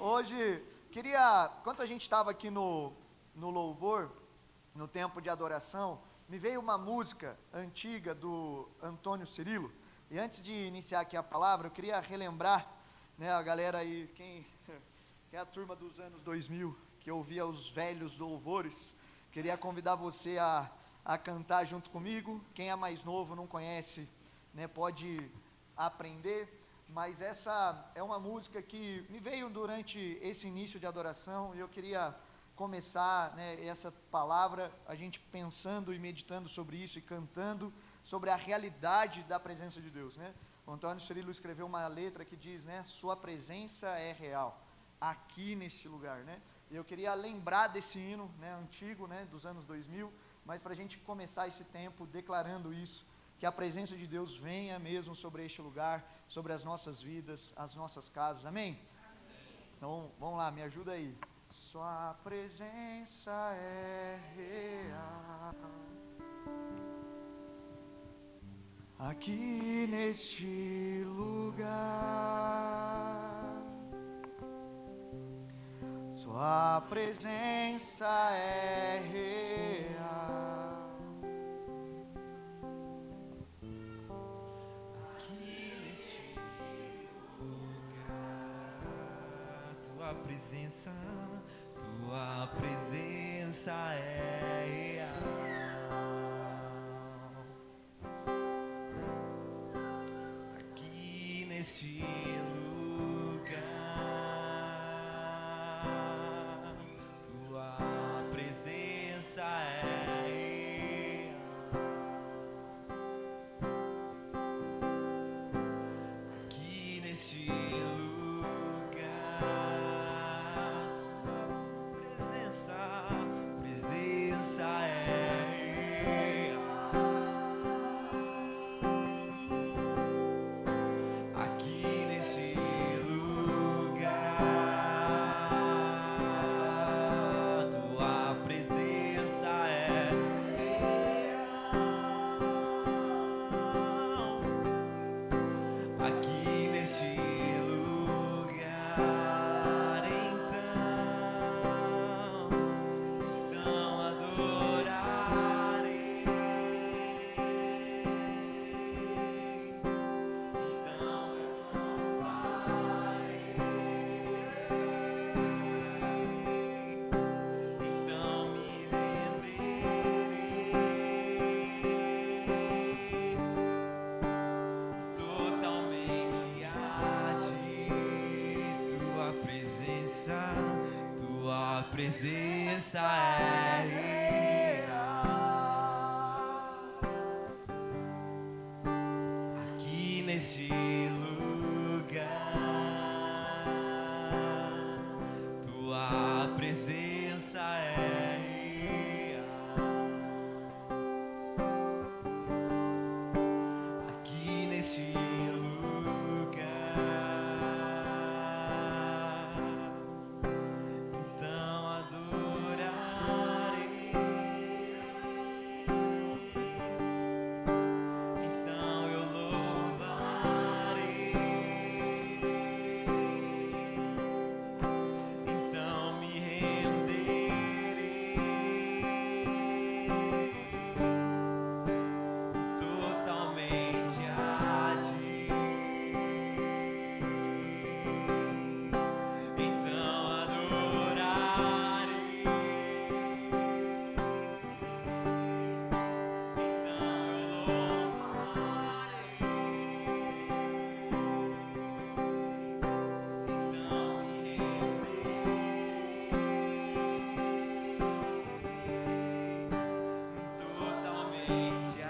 Hoje, enquanto a gente estava aqui no louvor, no tempo de adoração, me veio uma música antiga do Antônio Cirilo, e antes de iniciar aqui a palavra, eu queria relembrar, né, a galera aí, quem é a turma dos anos 2000, que ouvia os velhos louvores, queria convidar você a cantar junto comigo. Quem é mais novo, não conhece, né, pode aprender, mas essa é uma música que me veio durante esse início de adoração, e eu queria começar, né, essa palavra, a gente pensando e meditando sobre isso e cantando sobre a realidade da presença de Deus, né? O Antônio Cirilo escreveu uma letra que diz, né, sua presença é real, aqui nesse lugar, né? E eu queria lembrar desse hino, né, antigo, né, dos anos 2000, mas para a gente começar esse tempo declarando isso, que a presença de Deus venha mesmo sobre este lugar, sobre as nossas vidas, as nossas casas, amém? Então, vamos lá, me ajuda aí. Sua presença é real, aqui neste lugar. Sua presença é real, aqui neste lugar. Tua presença é real, aqui neste lugar. Tua presença é real, aqui neste lugar. Tua presença é real, aqui neste lugar. Tua presença é real, aqui neste lugar. Então adorarei, então eu louvarei, então me renderei totalmente a ti. Tua presença é real, aqui neste lugar. Tua presença é real, aqui neste lugar. Então adorarei, então eu louvarei, então me renderei totalmente a ti. Então adorarei, então eu louvarei, então me renderei totalmente a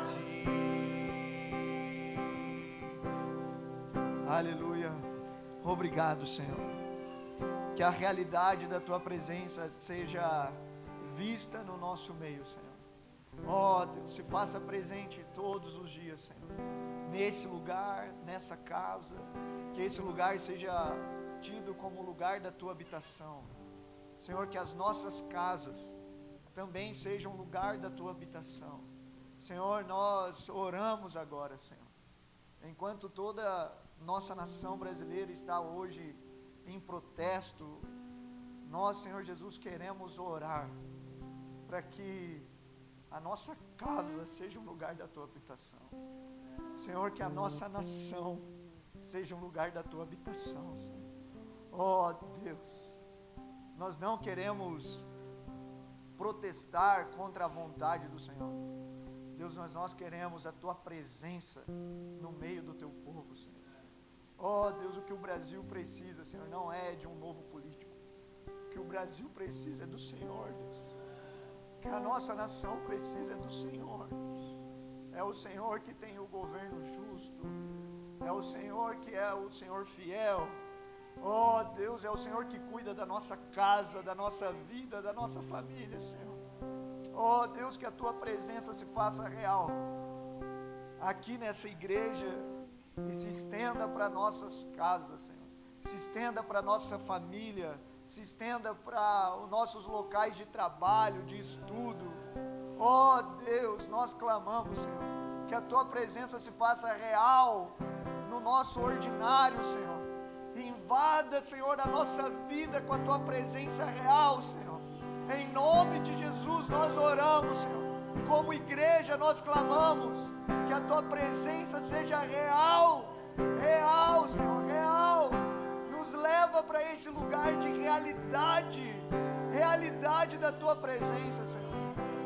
ti. aleluia, obrigado, Senhor, que a realidade da Tua presença seja vista no nosso meio, Senhor. Ó Deus, se faça presente todos os dias, Senhor, nesse lugar, nessa casa, que esse lugar seja tido como lugar da Tua habitação, Senhor, que as nossas casas também sejam lugar da Tua habitação. Senhor, nós oramos agora, Senhor, enquanto toda nossa nação brasileira está hoje em protesto, nós, Senhor Jesus, queremos orar para que a nossa casa seja um lugar da tua habitação. Senhor, que a nossa nação seja um lugar da tua habitação, Senhor. Oh Deus, nós não queremos protestar contra a vontade do Senhor. Deus, nós queremos a tua presença no meio do teu povo, Senhor. Oh Deus, o que o Brasil precisa, Senhor, não é de um novo político. O que o Brasil precisa é do Senhor, Deus. O que a nossa nação precisa é do Senhor, Deus. É o Senhor que tem o governo justo. É o Senhor que é o Senhor fiel. Oh Deus, é o Senhor que cuida da nossa casa, da nossa vida, da nossa família, Senhor. Oh Deus, que a tua presença se faça real aqui nessa igreja e se estenda para nossas casas, Senhor. Se estenda para nossa família, se estenda para os nossos locais de trabalho, de estudo. Oh Deus, nós clamamos, Senhor, que a tua presença se faça real no nosso ordinário, Senhor. Invada, Senhor, a nossa vida com a tua presença real, Senhor. Em nome de Jesus nós oramos, Senhor. Como igreja nós clamamos que a tua presença seja real, real, Senhor, real. Nos leva para esse lugar de realidade, realidade da tua presença, Senhor.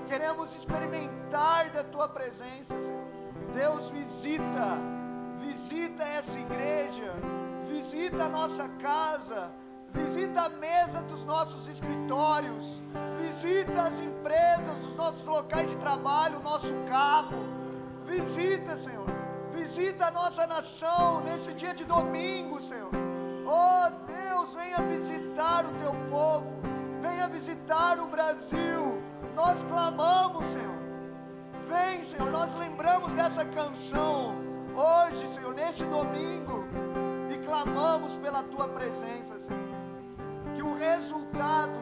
Queremos experimentar da tua presença, Senhor. Deus, visita essa igreja, visita a nossa casa, visita a mesa dos nossos escritórios, visita as empresas, os nossos locais de trabalho, o nosso carro. Visita, Senhor, visita a nossa nação nesse dia de domingo, Senhor. Oh Deus, venha visitar o teu povo, venha visitar o Brasil. Nós clamamos, Senhor. Vem, Senhor, nós lembramos dessa canção hoje, Senhor, nesse domingo, e clamamos pela tua presença, Senhor. Que o resultado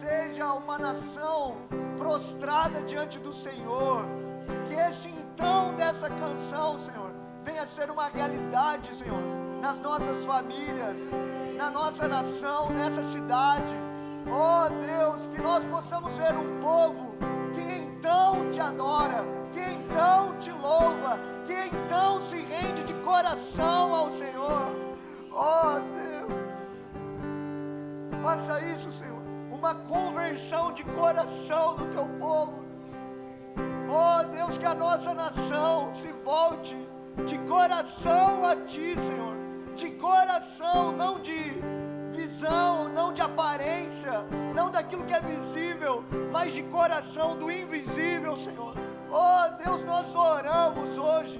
seja uma nação prostrada diante do Senhor. Que esse então dessa canção, Senhor, venha a ser uma realidade, Senhor, nas nossas famílias, na nossa nação, nessa cidade. Oh Deus, que nós possamos ver um povo que então te adora, que então te louva, que então se rende de coração ao Senhor. Oh Deus, faça isso, Senhor, uma conversão de coração do teu povo. Oh Deus, que a nossa nação se volte de coração a ti, Senhor, de coração, não de visão, não de aparência, não daquilo que é visível, mas de coração do invisível, Senhor. Oh Deus, nós oramos hoje,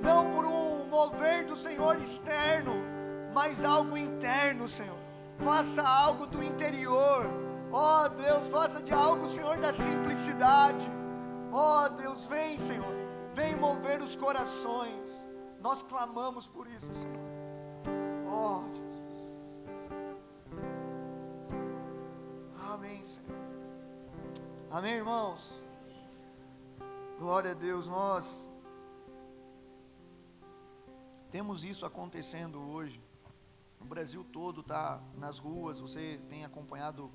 não por um mover do Senhor externo, mas algo interno, Senhor. Faça algo do interior. Oh Deus, faça de algo, Senhor, da simplicidade. Oh Deus, vem, Senhor, vem mover os corações. Nós clamamos por isso, Senhor. Oh Jesus. Amém, Senhor. Amém, irmãos. Glória a Deus. Nós temos isso acontecendo hoje. O Brasil todo está nas ruas. Você tem acompanhado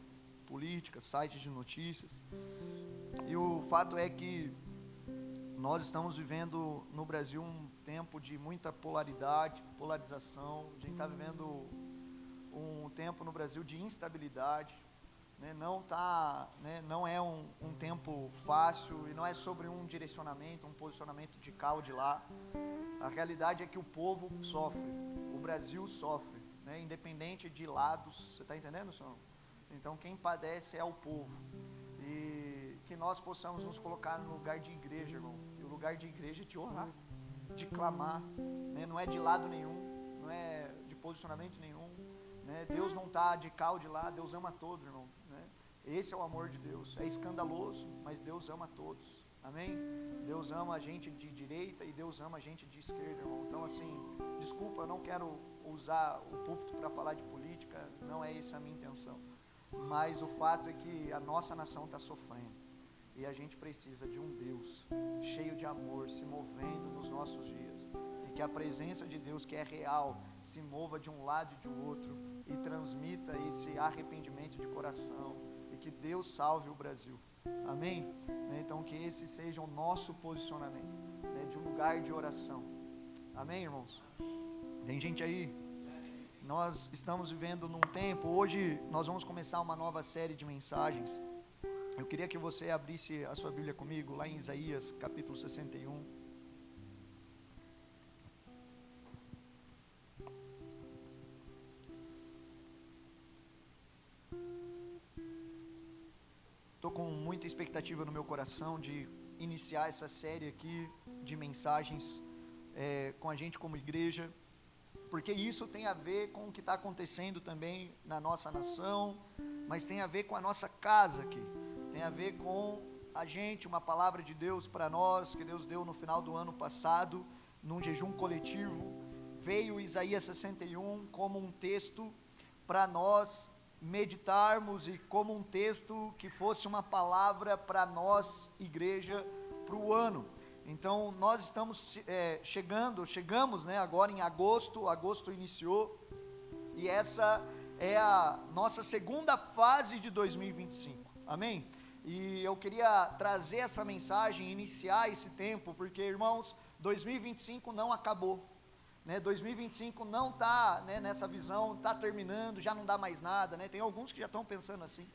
política, sites de notícias. E o fato é que nós estamos vivendo no Brasil um tempo de muita polarização. A gente está vivendo um tempo no Brasil de instabilidade. Não é um tempo fácil, e não é sobre um direcionamento, um posicionamento de cá ou de lá. A realidade é que o povo sofre, o Brasil sofre, independente de lados. Você está entendendo, senhor? Então quem padece é o povo. E que nós possamos nos colocar no lugar de igreja, irmão. E o lugar de igreja é de orar, de clamar, não é de lado nenhum, não é de posicionamento nenhum. Deus não está de cá ou de lá, Deus ama todos, irmão. Esse é o amor de Deus. É escandaloso, mas Deus ama todos. Amém? Deus ama a gente de direita e Deus ama a gente de esquerda, irmão. Então, assim, desculpa, eu não quero usar o púlpito para falar de política, não é essa a minha intenção. Mas o fato é que a nossa nação está sofrendo. E a gente precisa de um Deus cheio de amor, se movendo nos nossos dias. E que a presença de Deus, que é real, se mova de um lado e de outro e transmita esse arrependimento de coração e que Deus salve o Brasil. Amém? Então que esse seja o nosso posicionamento, de um lugar de oração. Amém, irmãos? Tem gente aí? Nós estamos vivendo num tempo, hoje nós vamos começar uma nova série de mensagens. Eu queria que você abrisse a sua Bíblia comigo, lá em Isaías, capítulo 61. Estou com muita expectativa no meu coração de iniciar essa série aqui de mensagens com a gente como igreja, porque isso tem a ver com o que está acontecendo também na nossa nação, mas tem a ver com a nossa casa aqui, tem a ver com a gente, uma palavra de Deus para nós, que Deus deu no final do ano passado, num jejum coletivo. Veio Isaías 61 como um texto para nós meditarmos e como um texto que fosse uma palavra para nós, igreja, para o ano. Então nós estamos chegamos agora em agosto iniciou, e essa é a nossa segunda fase de 2025, amém? E eu queria trazer essa mensagem, iniciar esse tempo, porque, irmãos, 2025 não acabou, 2025 não está nessa visão, está terminando, já não dá mais nada, tem alguns que já estão pensando assim,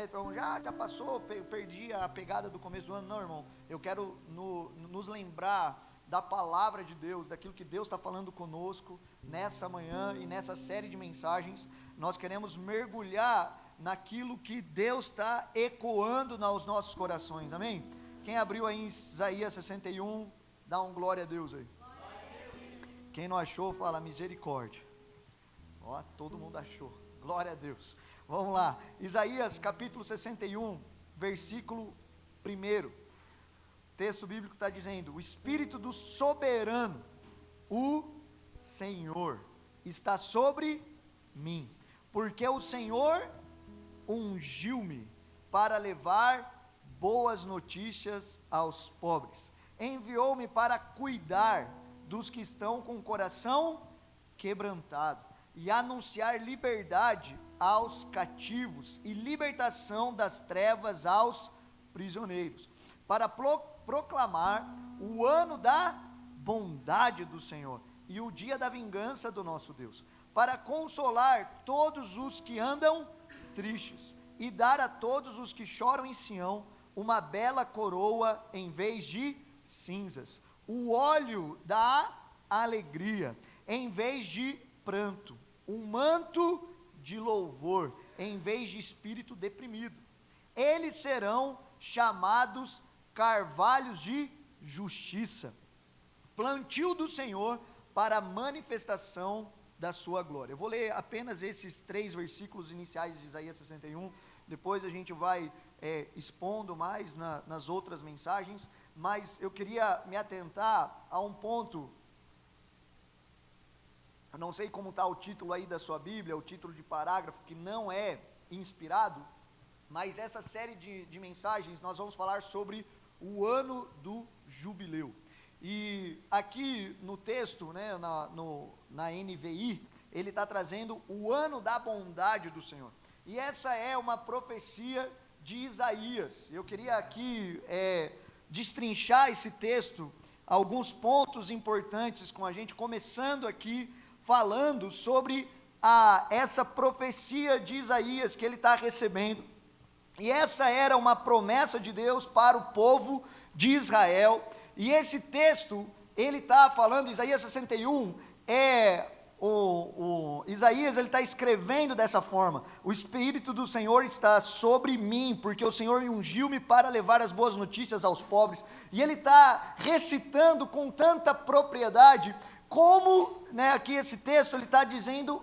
então já passou, perdi a pegada do começo do ano. Não, irmão, eu quero nos lembrar da palavra de Deus, daquilo que Deus está falando conosco nessa manhã e nessa série de mensagens. Nós queremos mergulhar naquilo que Deus está ecoando nos nossos corações, amém? Quem abriu aí em Isaías 61, dá um glória a Deus aí. Quem não achou, fala misericórdia. Ó, todo mundo achou, glória a Deus. Vamos lá, Isaías capítulo 61, versículo 1. O texto bíblico está dizendo: o Espírito do soberano, o Senhor, está sobre mim, porque o Senhor ungiu-me para levar boas notícias aos pobres, enviou-me para cuidar dos que estão com o coração quebrantado, e anunciar liberdade aos cativos e libertação das trevas aos prisioneiros, para proclamar o ano da bondade do Senhor e o dia da vingança do nosso Deus, para consolar todos os que andam tristes e dar a todos os que choram em Sião uma bela coroa em vez de cinzas, o óleo da alegria em vez de pranto, um manto de louvor em vez de espírito deprimido. Eles serão chamados carvalhos de justiça, plantio do Senhor para a manifestação da sua glória. Eu vou ler apenas esses 3 versículos iniciais de Isaías 61, depois a gente vai expondo mais nas outras mensagens, mas eu queria me atentar a um ponto. Eu não sei como está o título aí da sua Bíblia, o título de parágrafo, que não é inspirado, mas essa série de mensagens nós vamos falar sobre o ano do jubileu. E aqui no texto, na NVI, ele está trazendo o ano da bondade do Senhor. E essa é uma profecia de Isaías. Eu queria aqui destrinchar esse texto, alguns pontos importantes com a gente, começando aqui falando sobre essa profecia de Isaías que ele está recebendo. E essa era uma promessa de Deus para o povo de Israel. E esse texto, ele está falando, Isaías 61, Isaías ele está escrevendo dessa forma: o Espírito do Senhor está sobre mim, porque o Senhor ungiu-me para levar as boas notícias aos pobres. E ele está recitando com tanta propriedade, como, aqui esse texto ele está dizendo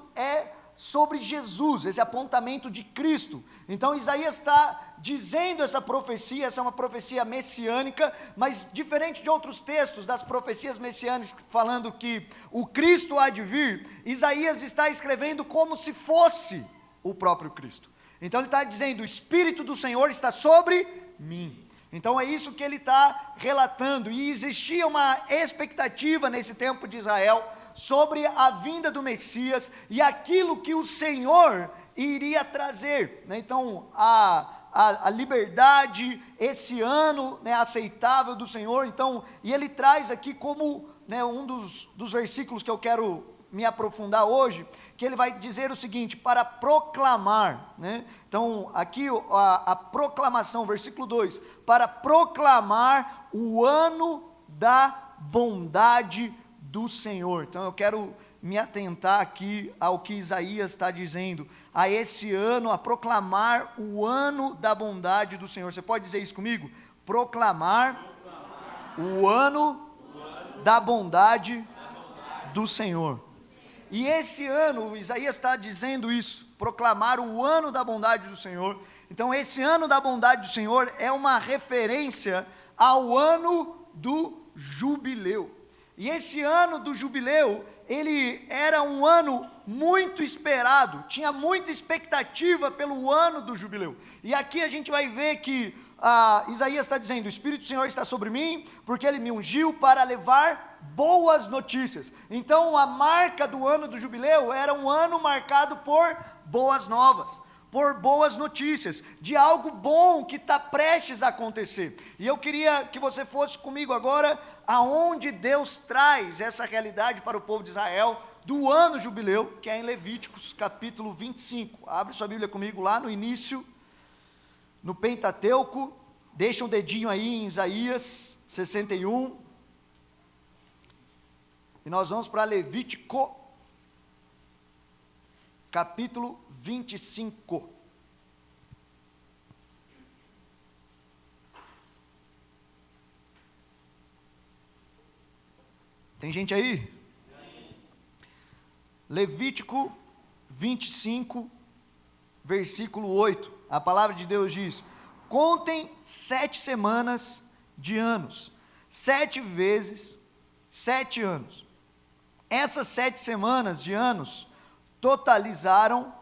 sobre Jesus, esse apontamento de Cristo. Então Isaías está dizendo essa profecia, essa é uma profecia messiânica, mas diferente de outros textos das profecias messiânicas falando que o Cristo há de vir, Isaías está escrevendo como se fosse o próprio Cristo. Então ele está dizendo: o Espírito do Senhor está sobre mim. Então é isso que ele está relatando, e existia uma expectativa nesse tempo de Israel sobre a vinda do Messias e aquilo que o Senhor iria trazer, né? Então a liberdade, esse ano, né, aceitável do Senhor. Então, e ele traz aqui como, né, um dos versículos que eu quero me aprofundar hoje, que ele vai dizer o seguinte: para proclamar, né? Então aqui a proclamação, versículo 2, para proclamar o ano da bondade do Senhor. Então eu quero me atentar aqui ao que Isaías está dizendo, a esse ano, a proclamar o ano da bondade do Senhor. Você pode dizer isso comigo? Proclamar o ano da bondade do Senhor. E esse ano, Isaías está dizendo isso, proclamar o ano da bondade do Senhor. Então esse ano da bondade do Senhor é uma referência ao ano do jubileu. E esse ano do jubileu, ele era um ano muito esperado, tinha muita expectativa pelo ano do jubileu. E aqui a gente vai ver que Isaías está dizendo: o Espírito do Senhor está sobre mim, porque ele me ungiu para levar boas notícias. Então a marca do ano do jubileu era um ano marcado por boas novas, por boas notícias, de algo bom que está prestes a acontecer. E eu queria que você fosse comigo agora aonde Deus traz essa realidade para o povo de Israel do ano jubileu, que é em Levíticos capítulo 25. Abre sua Bíblia comigo lá no início, no Pentateuco, deixa um dedinho aí em Isaías 61, e nós vamos para Levítico capítulo 25. Tem gente aí? Sim. Levítico 25, versículo 8. A palavra de Deus diz: contem 7 semanas de anos, 7 vezes 7 anos. Essas 7 semanas de anos totalizam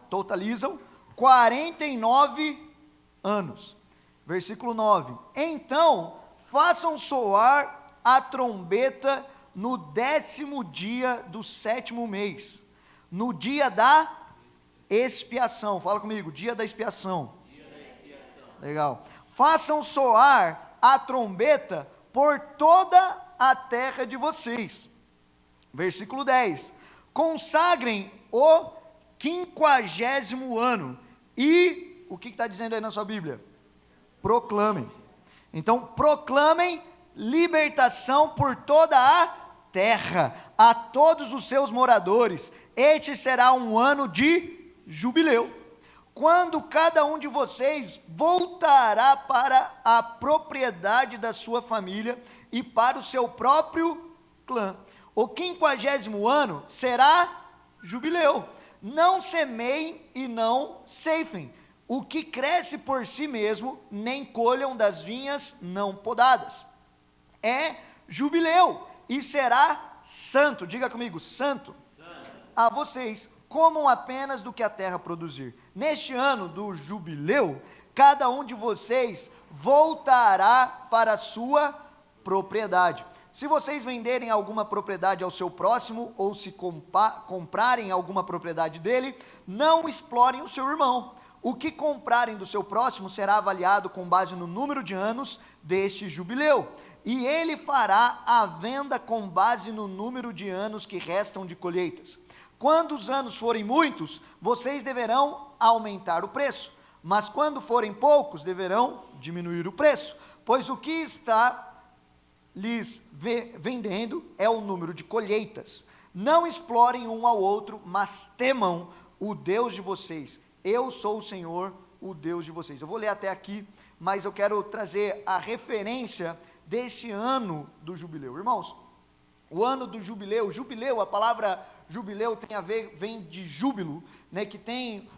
49 anos. Versículo 9: então façam soar a trombeta no 10º dia do 7º mês, no dia da expiação. Fala comigo, dia da expiação. Dia da expiação. Legal. Façam soar a trombeta por toda a terra de vocês. Versículo 10: consagrem o 50º ano. E o que está dizendo aí na sua Bíblia? Proclamem. Então proclamem libertação por toda a terra, a todos os seus moradores. Este será um ano de jubileu, quando cada um de vocês voltará para a propriedade da sua família e para o seu próprio clã. O 50º ano será jubileu. Não semeiem e não ceifem o que cresce por si mesmo, nem colham das vinhas não podadas. É jubileu e será santo. Diga comigo, santo. A vocês, comam apenas do que a terra produzir. Neste ano do jubileu, cada um de vocês voltará para a sua propriedade. Se vocês venderem alguma propriedade ao seu próximo, ou se comprarem alguma propriedade dele, não explorem o seu irmão. O que comprarem do seu próximo será avaliado com base no número de anos deste jubileu, e ele fará a venda com base no número de anos que restam de colheitas. Quando os anos forem muitos, vocês deverão aumentar o preço, mas quando forem poucos, deverão diminuir o preço, pois o que está lhes vendendo é o número de colheitas. Não explorem um ao outro, mas temam o Deus de vocês. Eu sou o Senhor, o Deus de vocês. Eu vou ler até aqui, mas eu quero trazer a referência desse ano do jubileu. Irmãos, o ano do jubileu, a palavra jubileu tem a ver, vem de júbilo, né, que tem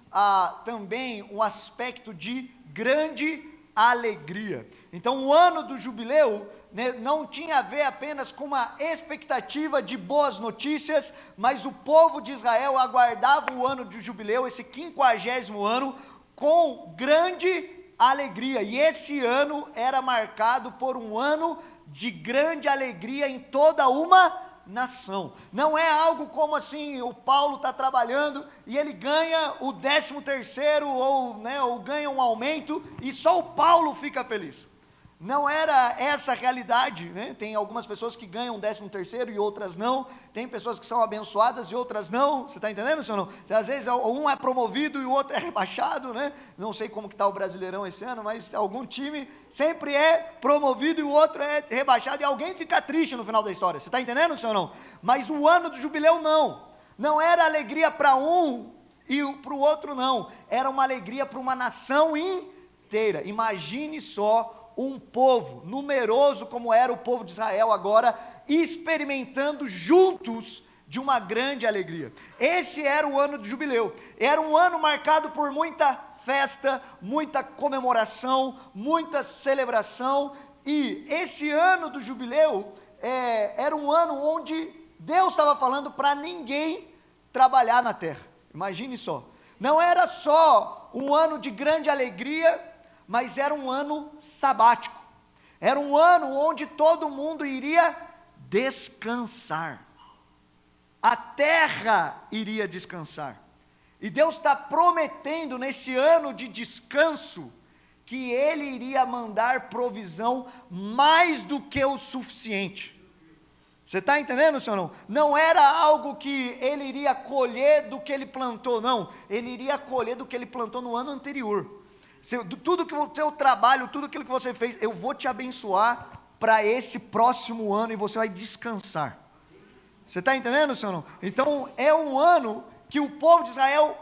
também um aspecto de grande alegria. Então o ano do jubileu, né, não tinha a ver apenas com uma expectativa de boas notícias, mas o povo de Israel aguardava o ano de jubileu, esse 50º ano, com grande alegria. E esse ano era marcado por um ano de grande alegria em toda uma nação. Não é algo como assim, o Paulo está trabalhando e ele ganha o 13º ou ganha um aumento e só o Paulo fica feliz. Não era essa a realidade, né? Tem algumas pessoas que ganham 13º e outras não, tem pessoas que são abençoadas e outras não, você está entendendo, senhor não? Às vezes um é promovido e o outro é rebaixado, né? Não sei como que está o Brasileirão esse ano, mas algum time sempre é promovido e o outro é rebaixado e alguém fica triste no final da história, você está entendendo, senhor não? Mas o ano do jubileu não era alegria para um e para o outro não, era uma alegria para uma nação inteira. Imagine só um povo numeroso como era o povo de Israel agora, experimentando juntos de uma grande alegria. Esse era o ano de jubileu, era um ano marcado por muita festa, muita comemoração, muita celebração, e esse ano do jubileu era um ano onde Deus estava falando para ninguém trabalhar na terra. Imagine só, não era só um ano de grande alegria, mas era um ano sabático, era um ano onde todo mundo iria descansar, a terra iria descansar, e Deus está prometendo nesse ano de descanso, que Ele iria mandar provisão mais do que o suficiente. Você está entendendo, senhor não? Não era algo que Ele iria colher do que Ele plantou, não, Ele iria colher do que Ele plantou no ano anterior. Tudo que o teu trabalho, tudo aquilo que você fez, eu vou te abençoar para esse próximo ano e você vai descansar. Você está entendendo, senhor não? Então é um ano que o povo de Israel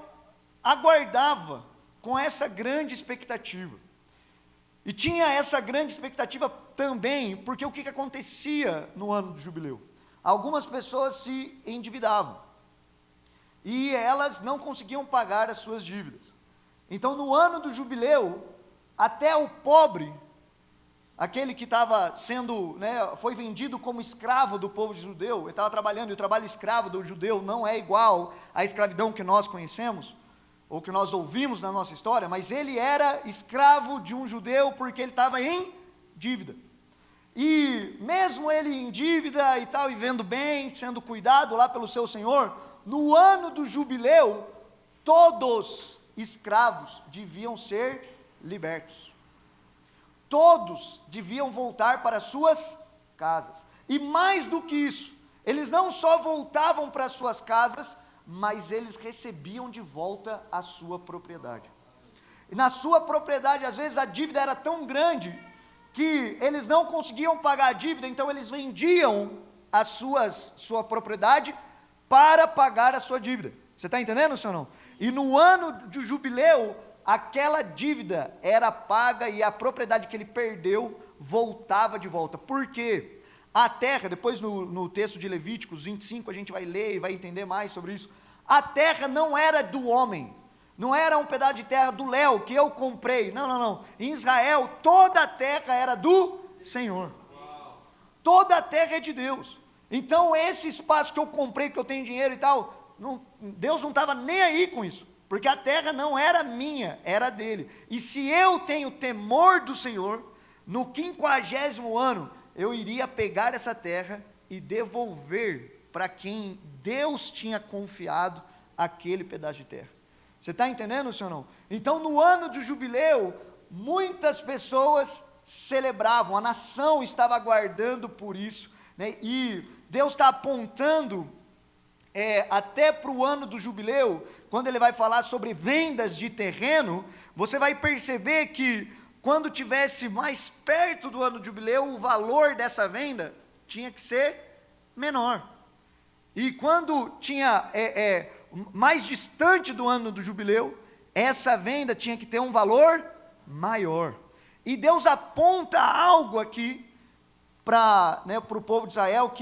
aguardava com essa grande expectativa. E tinha essa grande expectativa também, porque o que acontecia no ano do jubileu? Algumas pessoas se endividavam e elas não conseguiam pagar as suas dívidas. Então, no ano do jubileu, até o pobre, aquele que estava sendo, foi vendido como escravo do povo judeu, ele estava trabalhando, e o trabalho escravo do judeu não é igual à escravidão que nós conhecemos, ou que nós ouvimos na nossa história, mas ele era escravo de um judeu porque ele estava em dívida. E mesmo ele em dívida e tal, vivendo bem, sendo cuidado lá pelo seu senhor, no ano do jubileu, todos escravos deviam ser libertos. Todos deviam voltar para suas casas. E mais do que isso, eles não só voltavam para suas casas, mas eles recebiam de volta a sua propriedade. E na sua propriedade, às vezes a dívida era tão grande que eles não conseguiam pagar a dívida, então eles vendiam a sua propriedade para pagar a sua dívida. Você está entendendo, senhor não? E no ano de jubileu, aquela dívida era paga e a propriedade que ele perdeu voltava de volta. Por quê? A terra, depois no texto de Levíticos 25, a gente vai ler e vai entender mais sobre isso. A terra não era do homem, não era um pedaço de terra do Léo que eu comprei. Não. Em Israel, toda a terra era do Senhor. Toda a terra é de Deus. Então, esse espaço que eu comprei, que eu tenho dinheiro e tal, Deus não estava nem aí com isso, porque a terra não era minha, era dele. E se eu tenho temor do Senhor, no 50º ano, eu iria pegar essa terra e devolver para quem Deus tinha confiado aquele pedaço de terra. Você está entendendo, senhor não? Então, no ano do jubileu, muitas pessoas celebravam, a nação estava aguardando por isso, e Deus está apontando até para o ano do jubileu, quando ele vai falar sobre vendas de terreno, você vai perceber que quando tivesse mais perto do ano do jubileu, o valor dessa venda tinha que ser menor. E quando tinha mais distante do ano do jubileu, essa venda tinha que ter um valor maior. E Deus aponta algo aqui para o povo de Israel,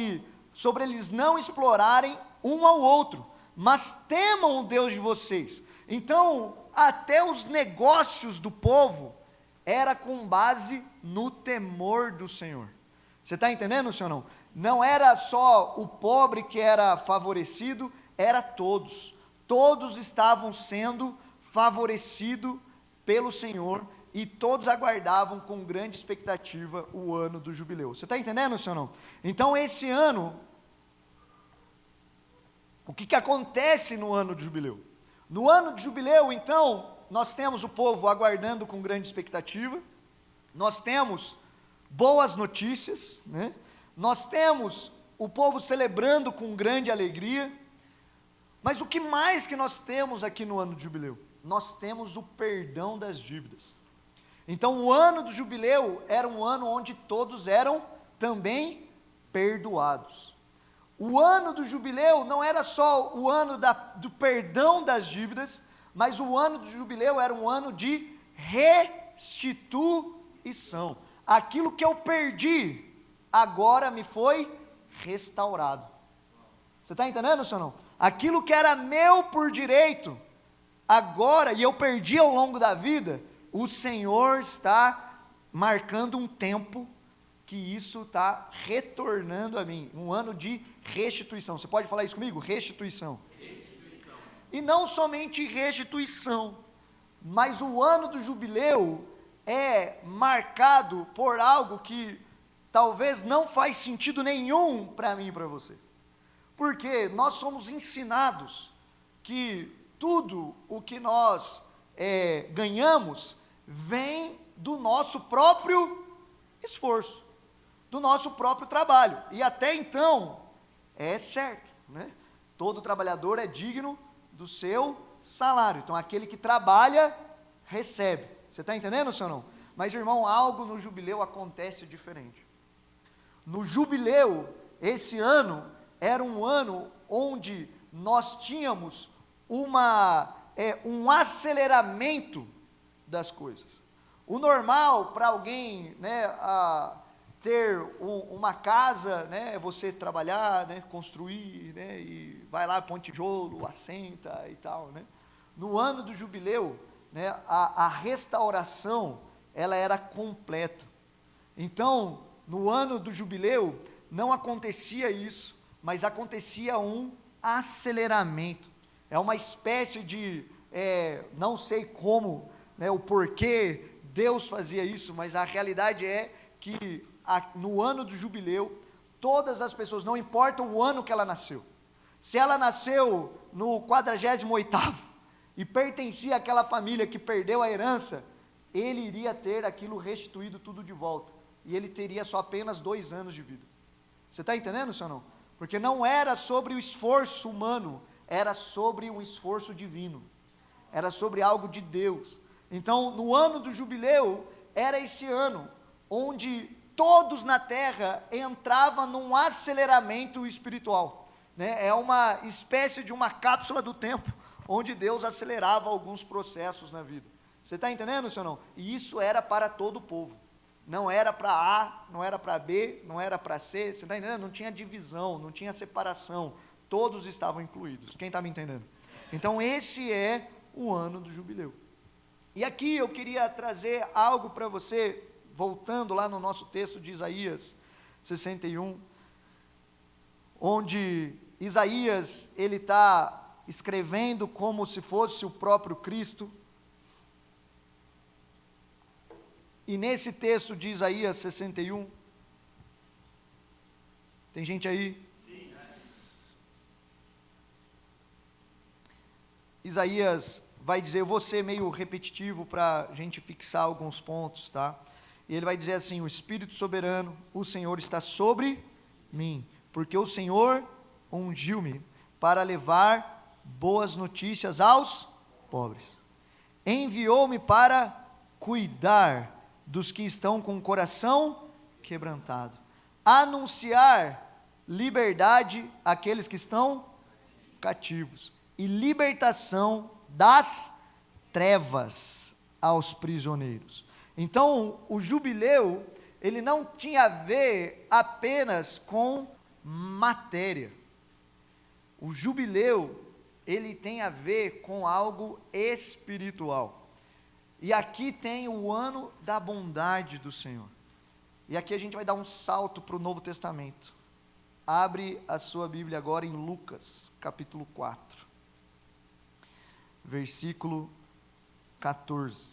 sobre eles não explorarem um ao outro, mas temam o Deus de vocês. Então, até os negócios do povo era com base no temor do Senhor. Você está entendendo, senhor não? Não era só o pobre que era favorecido, era todos. Todos estavam sendo favorecidos pelo Senhor e todos aguardavam com grande expectativa o ano do jubileu. Você está entendendo, senhor não? Então esse ano, o que acontece no ano de jubileu? No ano de jubileu, então, nós temos o povo aguardando com grande expectativa, nós temos boas notícias, né? Nós temos o povo celebrando com grande alegria, mas o que mais que nós temos aqui no ano de jubileu? Nós temos o perdão das dívidas. Então o ano do jubileu era um ano onde todos eram também perdoados. O ano do jubileu não era só o ano do perdão das dívidas, mas o ano do jubileu era um ano de restituição. Aquilo que eu perdi, agora me foi restaurado. Você está entendendo, senhor não? Aquilo que era meu por direito, agora, e eu perdi ao longo da vida, o Senhor está marcando um tempo que isso está retornando a mim, um ano de restituição. Você pode falar isso comigo? Restituição. Restituição. E não somente restituição, mas o ano do jubileu é marcado por algo que talvez não faz sentido nenhum para mim e para você. Porque nós somos ensinados que tudo o que nós ganhamos vem do nosso próprio esforço, do nosso próprio trabalho, e até então é certo, né? Todo trabalhador é digno do seu salário, então aquele que trabalha, recebe. Você está entendendo, senhor não? Mas irmão, algo no jubileu acontece diferente. No jubileu, esse ano, era um ano onde nós tínhamos um aceleramento das coisas. O normal para alguém, né, ter uma casa, né, é você trabalhar, né, construir, né, e vai lá, põe tijolo, assenta e tal, né. No ano do jubileu, né, a restauração, ela era completa. Então, no ano do jubileu, não acontecia isso, mas acontecia um aceleramento. É uma espécie de, não sei como, né, o porquê Deus fazia isso, mas a realidade é que no ano do jubileu, todas as pessoas, não importa o ano que ela nasceu, se ela nasceu no 48º e pertencia àquela família que perdeu a herança, ele iria ter aquilo restituído tudo de volta, e ele teria só apenas 2 anos de vida. Você está entendendo, senhor não? Porque não era sobre o esforço humano, era sobre um esforço divino, era sobre algo de Deus. Então, no ano do jubileu, era esse ano, onde todos na terra entravam num aceleramento espiritual, né? É uma espécie de uma cápsula do tempo, onde Deus acelerava alguns processos na vida. Você está entendendo, senhor não? E isso era para todo o povo, não era para A, não era para B, não era para C, você está entendendo? Não tinha divisão, não tinha separação, todos estavam incluídos. Quem está me entendendo? Então esse é o ano do jubileu. E aqui eu queria trazer algo para você, voltando lá no nosso texto de Isaías 61, onde Isaías, ele está escrevendo como se fosse o próprio Cristo, e nesse texto de Isaías 61, tem gente aí? Sim. Isaías vai dizer, eu vou ser meio repetitivo para a gente fixar alguns pontos, tá? E ele vai dizer assim, o Espírito soberano, o Senhor está sobre mim, porque o Senhor ungiu-me para levar boas notícias aos pobres. Enviou-me para cuidar dos que estão com o coração quebrantado, anunciar liberdade àqueles que estão cativos, e libertação das trevas aos prisioneiros. Então, o jubileu, ele não tinha a ver apenas com matéria. O jubileu, ele tem a ver com algo espiritual. E aqui tem o ano da bondade do Senhor. E aqui a gente vai dar um salto para o Novo Testamento. Abre a sua Bíblia agora em Lucas, capítulo 4, versículo 14.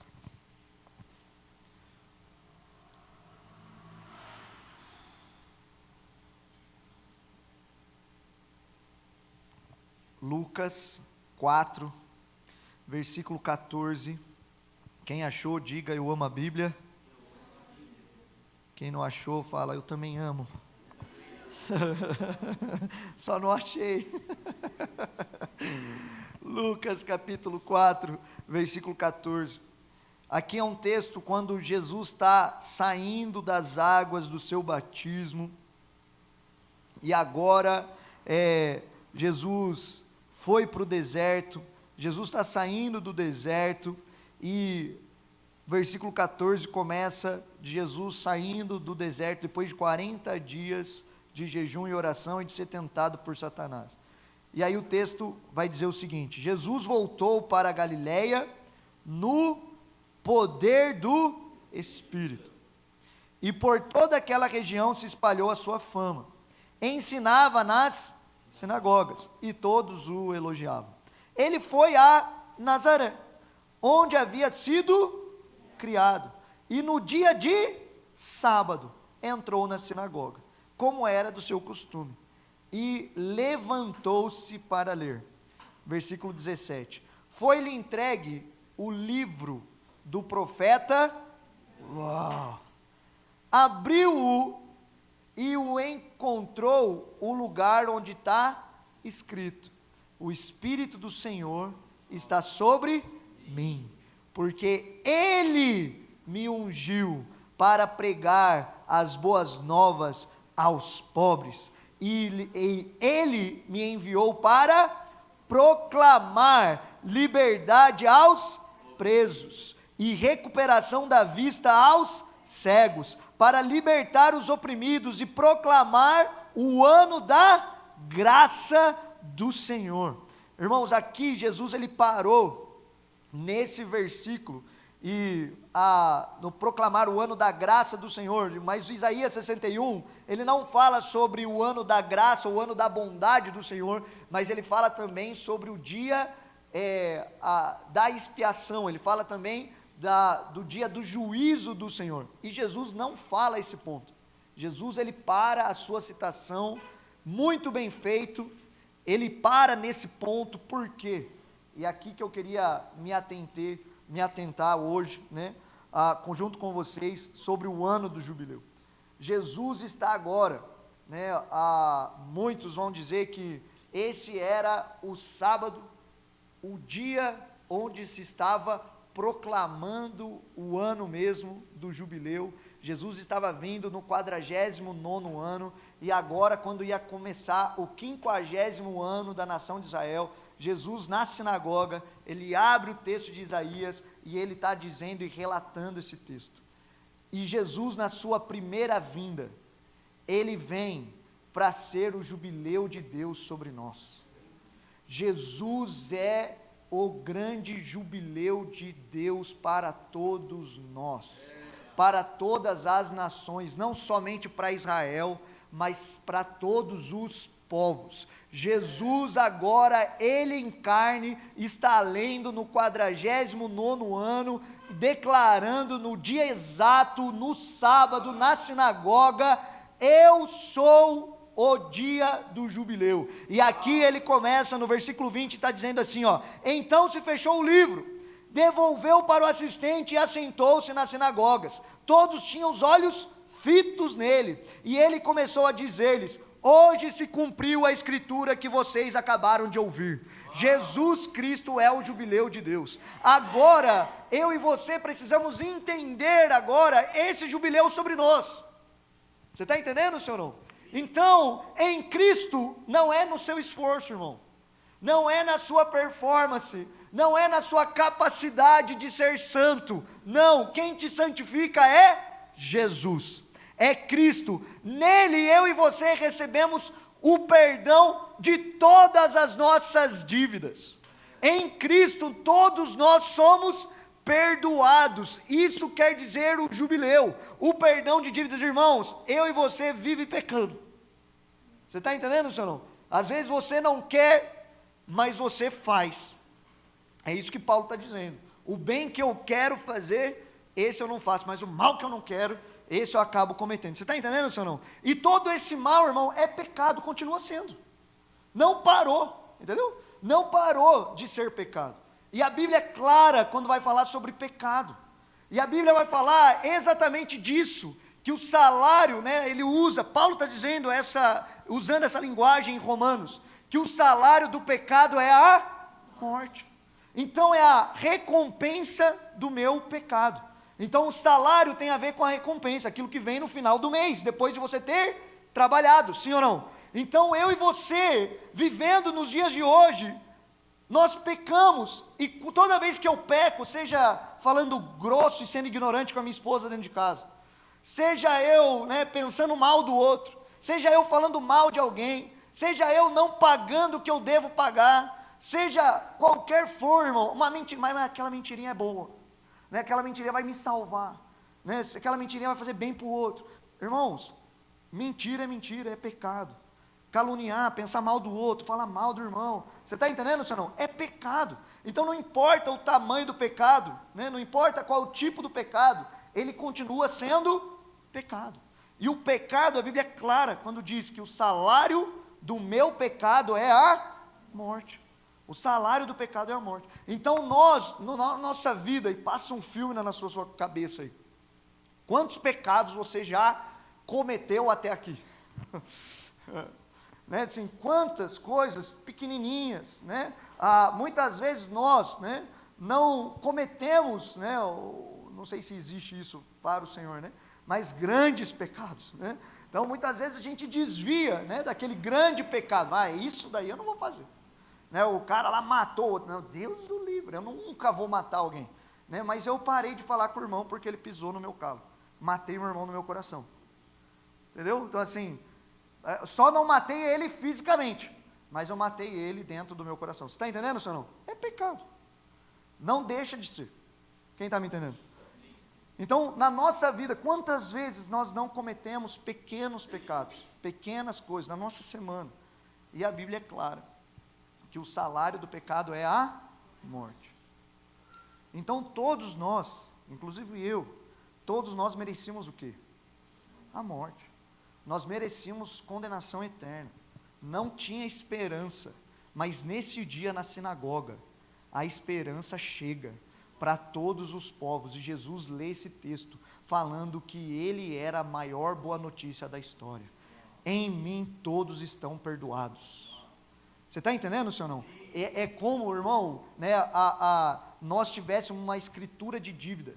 Lucas 4, versículo 14. Quem achou, diga: eu amo a Bíblia. Quem não achou, fala: eu também amo. Só não achei. Lucas capítulo 4, versículo 14. Aqui é um texto quando Jesus está saindo das águas do seu batismo, e agora Jesus foi para o deserto, Jesus está saindo do deserto, e versículo 14 começa de Jesus saindo do deserto, depois de 40 dias de jejum e oração e de ser tentado por Satanás. E aí o texto vai dizer o seguinte: Jesus voltou para a Galileia no poder do Espírito, e por toda aquela região se espalhou a sua fama. Ensinava nas sinagogas, e todos o elogiavam. Ele foi a Nazaré, onde havia sido criado, e no dia de sábado entrou na sinagoga, como era do seu costume, e levantou-se para ler. Versículo 17. Foi-lhe entregue o livro do profeta. Uau! Abriu-o e o encontrou o lugar onde está escrito: o Espírito do Senhor está sobre mim, porque Ele me ungiu para pregar as boas novas aos pobres, e Ele me enviou para proclamar liberdade aos presos e recuperação da vista aos cegos, para libertar os oprimidos e proclamar o ano da graça do Senhor. Irmãos, aqui Jesus ele parou nesse versículo e no proclamar o ano da graça do Senhor, mas Isaías 61, ele não fala sobre o ano da graça, o ano da bondade do Senhor, mas ele fala também sobre o dia da expiação, ele fala também do dia do juízo do Senhor, e Jesus não fala esse ponto. Jesus ele para a sua citação, muito bem feito, ele para nesse ponto. Por quê? E aqui que eu queria me atentar hoje, junto com vocês, sobre o ano do jubileu. Jesus está agora, muitos vão dizer que esse era o sábado, o dia onde se estava proclamando o ano mesmo do jubileu. Jesus estava vindo no 49º ano, e agora quando ia começar o 50º ano da nação de Israel, Jesus na sinagoga, ele abre o texto de Isaías, e ele está dizendo e relatando esse texto. E Jesus na sua primeira vinda, ele vem para ser o jubileu de Deus sobre nós. Jesus é o grande jubileu de Deus para todos nós, para todas as nações, não somente para Israel, mas para todos os povos. Jesus agora, ele em carne, está lendo no 49º ano, declarando no dia exato, no sábado, na sinagoga: eu sou o dia do jubileu. E aqui ele começa no versículo 20, está dizendo assim, então se fechou o livro, devolveu para o assistente e assentou-se nas sinagogas. Todos tinham os olhos fitos nele, e ele começou a dizer-lhes: hoje se cumpriu a escritura que vocês acabaram de ouvir. Jesus Cristo é o jubileu de Deus. Agora, eu e você precisamos entender agora esse jubileu sobre nós. Você está entendendo, senhor? Não? Então, em Cristo, não é no seu esforço, irmão, não é na sua performance, não é na sua capacidade de ser santo, não, quem te santifica é Jesus, é Cristo. Nele eu e você recebemos o perdão de todas as nossas dívidas. Em Cristo todos nós somos perdoados. Isso quer dizer o jubileu, o perdão de dívidas. Irmãos, eu e você vive pecando. Você está entendendo, senhor? Não? Às vezes você não quer, mas você faz. É isso que Paulo está dizendo. O bem que eu quero fazer, esse eu não faço, mas o mal que eu não quero, esse eu acabo cometendo. Você está entendendo, senhor? Não? E todo esse mal, irmão, é pecado, continua sendo. Não parou, entendeu? não parou de ser pecado. E a Bíblia é clara quando vai falar sobre pecado. E a Bíblia vai falar exatamente disso, que o salário, né, ele usa, Paulo está dizendo usando essa linguagem em Romanos, que o salário do pecado é a morte. Então é a recompensa do meu pecado. Então o salário tem a ver com a recompensa, aquilo que vem no final do mês, depois de você ter trabalhado, sim ou não? Então eu e você, vivendo nos dias de hoje, nós pecamos, e toda vez que eu peco, seja falando grosso e sendo ignorante com a minha esposa dentro de casa, seja eu, né, pensando mal do outro, seja eu falando mal de alguém, seja eu não pagando o que eu devo pagar, seja qualquer forma, irmão, uma mentira, mas aquela mentirinha é boa, né, aquela mentirinha vai me salvar, né, aquela mentirinha vai fazer bem para o outro. Irmãos, mentira, é pecado. Caluniar, pensar mal do outro, falar mal do irmão, você está entendendo, senhor não? É pecado. Então não importa o tamanho do pecado, né? Não importa qual o tipo do pecado, ele continua sendo pecado. E o pecado, a Bíblia é clara quando diz que o salário do meu pecado é a morte. O salário do pecado é a morte. Então nós, na nossa vida, e passa um filme na sua cabeça aí, quantos pecados você já cometeu até aqui? Né, assim, quantas coisas pequenininhas, né? Muitas vezes nós, né, não cometemos, né, não sei se existe isso para o Senhor, né, mas grandes pecados, né? Então muitas vezes a gente desvia, né, daquele grande pecado. Isso daí eu não vou fazer, né? O cara lá matou, não, Deus do livre, eu nunca vou matar alguém, né? Mas eu parei de falar com o irmão porque ele pisou no meu calo, matei o irmão no meu coração, entendeu? Então assim, só não matei ele fisicamente, mas eu matei ele dentro do meu coração. Você está entendendo, senhor não? É pecado. Não deixa de ser. Quem está me entendendo? Então, na nossa vida, quantas vezes nós não cometemos pequenos pecados, pequenas coisas, na nossa semana? E a Bíblia é clara, que o salário do pecado é a morte. Então, todos nós, inclusive eu, todos nós merecíamos o quê? A morte. Nós merecíamos condenação eterna, não tinha esperança, mas nesse dia na sinagoga, a esperança chega para todos os povos, e Jesus lê esse texto, falando que ele era a maior boa notícia da história, em mim todos estão perdoados. Você está entendendo, senhor não? É como, irmão, né, nós tivéssemos uma escritura de dívida,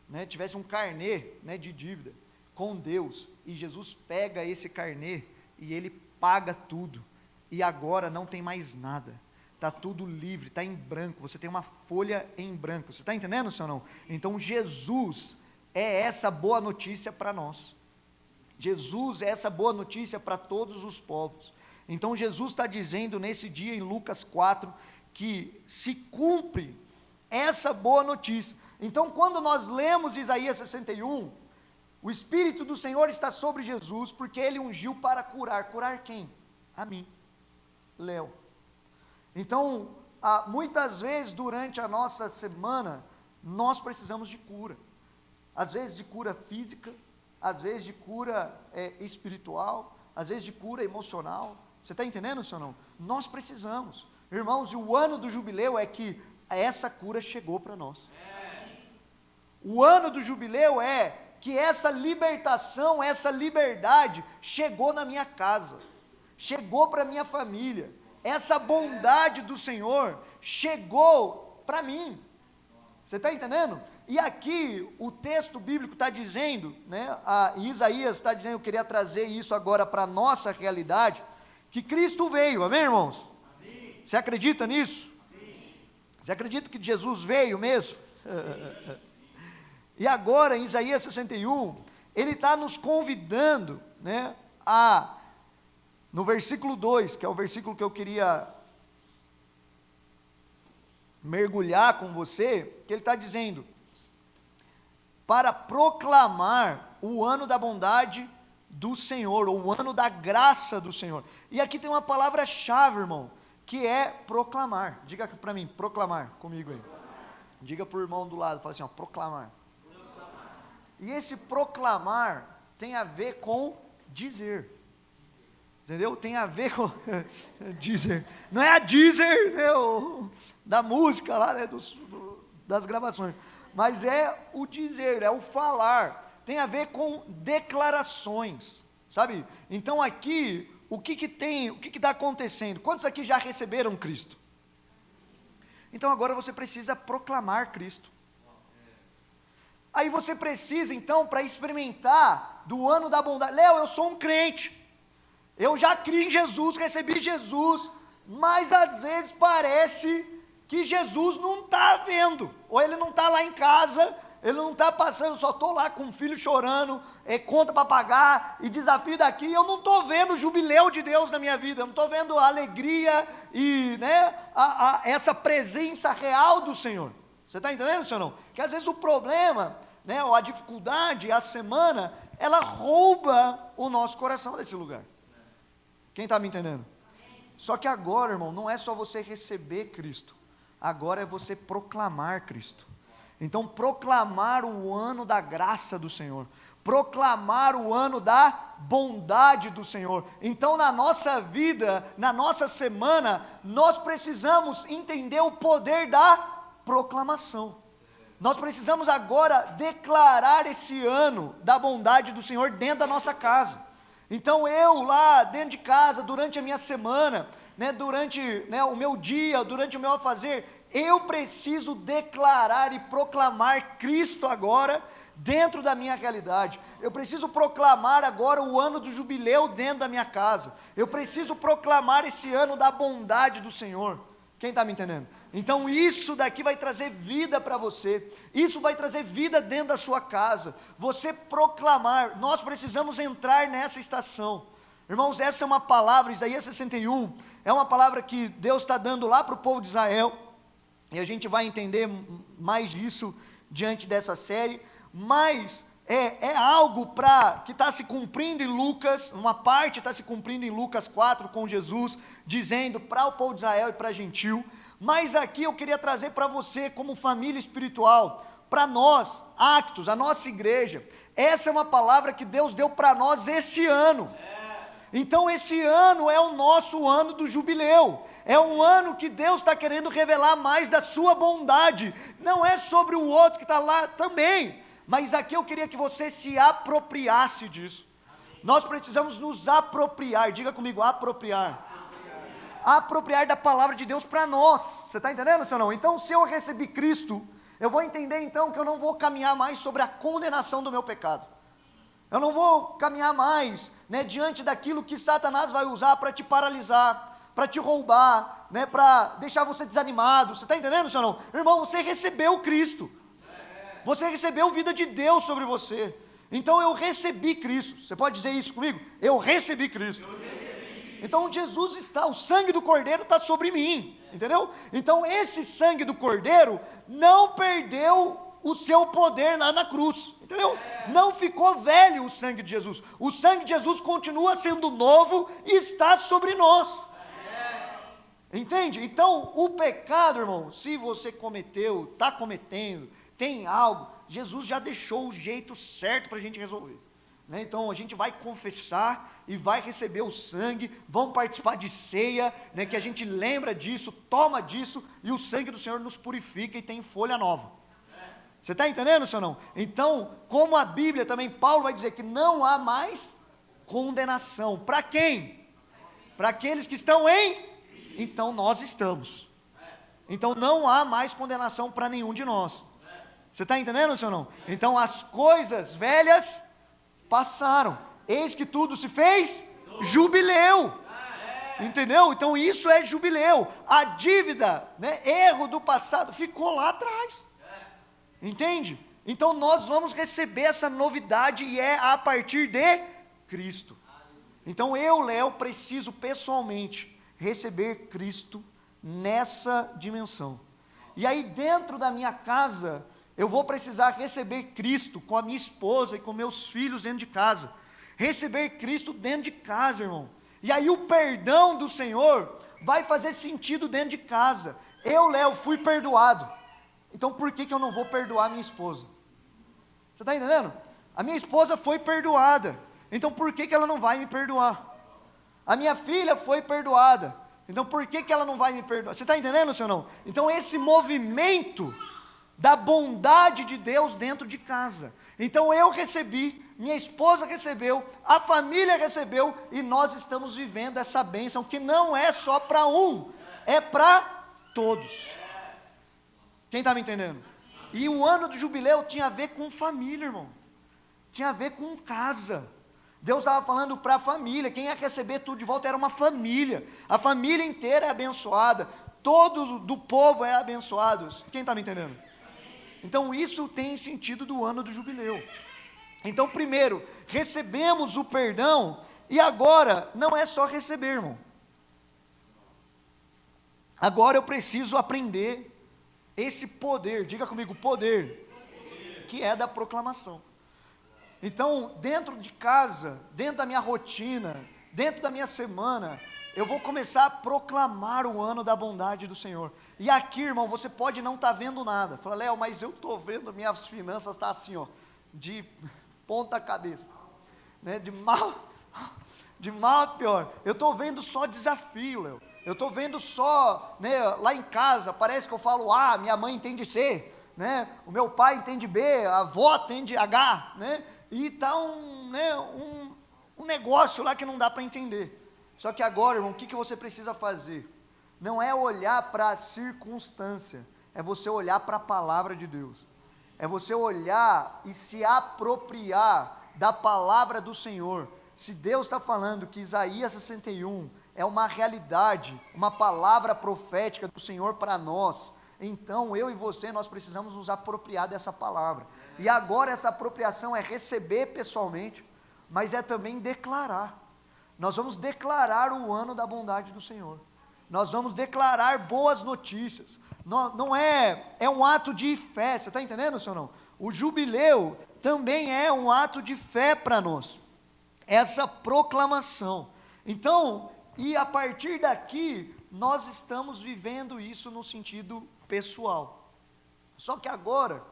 né, tivesse um carnê, né, de dívida, com Deus, e Jesus pega esse carnê e ele paga tudo, e agora não tem mais nada, está tudo livre, está em branco, você tem uma folha em branco. Você está entendendo, senhor não? Então Jesus é essa boa notícia para nós, Jesus é essa boa notícia para todos os povos. Então Jesus está dizendo nesse dia em Lucas 4, que se cumpre essa boa notícia. Então quando nós lemos Isaías 61, o Espírito do Senhor está sobre Jesus, porque Ele ungiu para curar. Curar quem? A mim, Léo. Então, muitas vezes durante a nossa semana, nós precisamos de cura. Às vezes de cura física, às vezes de cura espiritual, às vezes de cura emocional. Você está entendendo, senhor não? Nós precisamos. Irmãos, e o ano do jubileu é que essa cura chegou para nós. O ano do jubileu é que essa libertação, essa liberdade chegou na minha casa, chegou para a minha família, essa bondade do Senhor chegou para mim. Você está entendendo? E aqui o texto bíblico está dizendo, né, Isaías está dizendo, eu queria trazer isso agora para a nossa realidade, que Cristo veio, amém, irmãos? Sim. Você acredita nisso? Sim. Você acredita que Jesus veio mesmo? E agora, em Isaías 61, ele está nos convidando, né, no versículo 2, que é o versículo que eu queria mergulhar com você, que ele está dizendo, para proclamar o ano da bondade do Senhor, ou o ano da graça do Senhor. E aqui tem uma palavra-chave, irmão, que é proclamar. Diga para mim, proclamar, comigo aí. Diga para o irmão do lado, fala assim, ó, proclamar. E esse proclamar tem a ver com dizer. entendeu? Tem a ver com Deezer. Não é a Deezer, né, da música lá, né, das gravações, mas é o dizer, é o falar. Tem a ver com declarações, sabe? Então aqui, o que está acontecendo? Quantos aqui já receberam Cristo? Então agora você precisa proclamar Cristo. Aí você precisa então, para experimentar do ano da bondade, Léo, eu sou um crente, eu já criei em Jesus, recebi Jesus, mas às vezes parece que Jesus não está vendo, ou ele não está lá em casa, ele não está passando, só estou lá com o filho chorando, conta para pagar, e desafio daqui, eu não estou vendo o jubileu de Deus na minha vida, eu não estou vendo a alegria e, né, essa presença real do Senhor. Você está entendendo, senhor não? Que às vezes o problema, né, ou a dificuldade, a semana, ela rouba o nosso coração desse lugar. Quem está me entendendo? Só que agora, irmão, não é só você receber Cristo, agora é você proclamar Cristo. Então, proclamar o ano da graça do Senhor, proclamar o ano da bondade do Senhor. Então, na nossa vida, na nossa semana, nós precisamos entender o poder da proclamação. Nós precisamos agora declarar esse ano da bondade do Senhor dentro da nossa casa. Então, eu lá dentro de casa, durante a minha semana, né, durante, né, o meu dia, durante o meu afazer, eu preciso declarar e proclamar Cristo agora dentro da minha realidade. Eu preciso proclamar agora o ano do jubileu dentro da minha casa. Eu preciso proclamar esse ano da bondade do Senhor. Quem está me entendendo? Então isso daqui vai trazer vida para você, isso vai trazer vida dentro da sua casa, você proclamar. Nós precisamos entrar nessa estação, irmãos. Essa é uma palavra, Isaías 61, é uma palavra que Deus está dando lá para o povo de Israel, e a gente vai entender mais disso diante dessa série, mas é algo que está se cumprindo em Lucas, uma parte está se cumprindo em Lucas 4, com Jesus, dizendo para o povo de Israel e para gentil, mas aqui eu queria trazer para você, como família espiritual, para nós, Actos, a nossa igreja, essa é uma palavra que Deus deu para nós esse ano. Então esse ano é o nosso ano do jubileu, é um ano que Deus está querendo revelar mais da sua bondade, não é sobre o outro que está lá também, mas aqui eu queria que você se apropriasse disso. Nós precisamos nos apropriar, diga comigo, apropriar da palavra de Deus para nós. Você está entendendo, senhor não? Então, se eu recebi Cristo, eu vou entender então que eu não vou caminhar mais sobre a condenação do meu pecado. Eu não vou caminhar mais, né, diante daquilo que Satanás vai usar para te paralisar, para te roubar, né, para deixar você desanimado. Você está entendendo, senhor não? Irmão, você recebeu Cristo. Você recebeu vida de Deus sobre você. Então eu recebi Cristo. Você pode dizer isso comigo? Eu recebi Cristo. Então Jesus está, o sangue do Cordeiro está sobre mim, entendeu? Então esse sangue do Cordeiro não perdeu o seu poder lá na cruz, entendeu? Não ficou velho o sangue de Jesus. O sangue de Jesus continua sendo novo e está sobre nós. Entende? Então o pecado, irmão, se você cometeu, está cometendo, tem algo, Jesus já deixou o jeito certo para a gente resolver. Então a gente vai confessar e vai receber o sangue, vamos participar de ceia, né, que a gente lembra disso, toma disso, e o sangue do Senhor nos purifica e tem folha nova. Você está entendendo, senhor não? Então, como a Bíblia também, Paulo vai dizer que não há mais condenação. Para quem? Para aqueles que estão em? Então nós estamos. Então não há mais condenação para nenhum de nós. Você está entendendo, senhor não? Então as coisas velhas passaram, eis que tudo se fez jubileu. Entendeu? Então isso é jubileu. A dívida, né, erro do passado ficou lá atrás. Entende? Então nós vamos receber essa novidade e é a partir de Cristo. Então eu, Léo, preciso pessoalmente receber Cristo nessa dimensão. E aí dentro da minha casa eu vou precisar receber Cristo com a minha esposa e com meus filhos dentro de casa. Receber Cristo dentro de casa, irmão. E aí o perdão do Senhor vai fazer sentido dentro de casa. Eu, Léo, fui perdoado. Então por que eu não vou perdoar minha esposa? Você está entendendo? A minha esposa foi perdoada. Então por que ela não vai me perdoar? A minha filha foi perdoada. Então por que ela não vai me perdoar? Você está entendendo, senhor não? Então esse movimento da bondade de Deus dentro de casa. Então eu recebi, minha esposa recebeu, a família recebeu, e nós estamos vivendo essa bênção que não é só para um, é para todos. Quem está me entendendo? E o ano do jubileu tinha a ver com família, irmão. Tinha a ver com casa. Deus estava falando para a família, quem ia receber tudo de volta era uma família. A família inteira é abençoada, todo do povo é abençoado. Quem está me entendendo? Então isso tem sentido do ano do jubileu. Então primeiro, recebemos o perdão, e agora não é só receber, irmão. Agora eu preciso aprender esse poder, diga comigo, poder, que é da proclamação. Então, dentro de casa, dentro da minha rotina, dentro da minha semana, eu vou começar a proclamar o ano da bondade do Senhor. E aqui, irmão, você pode não estar vendo nada. Fala, Léo, mas eu estou vendo, minhas finanças estão assim, ó, de ponta cabeça, né? De mal a pior. Eu estou vendo só desafio, Léo. Eu estou vendo só, né, lá em casa, parece que eu falo A, minha mãe entende C, né? O meu pai entende B, a avó entende H, né? E está um negócio lá que não dá para entender. Só que agora, irmão, o que você precisa fazer? Não é olhar para a circunstância, é você olhar para a palavra de Deus. É você olhar e se apropriar da palavra do Senhor. Se Deus está falando que Isaías 61 é uma realidade, uma palavra profética do Senhor para nós, então eu e você, nós precisamos nos apropriar dessa palavra. E agora essa apropriação é receber pessoalmente, mas é também declarar. Nós vamos declarar o ano da bondade do Senhor. Nós vamos declarar boas notícias. Não é um ato de fé, você está entendendo, senhor não? O jubileu também é um ato de fé para nós. Essa proclamação. Então, e a partir daqui, nós estamos vivendo isso no sentido pessoal. Só que agora,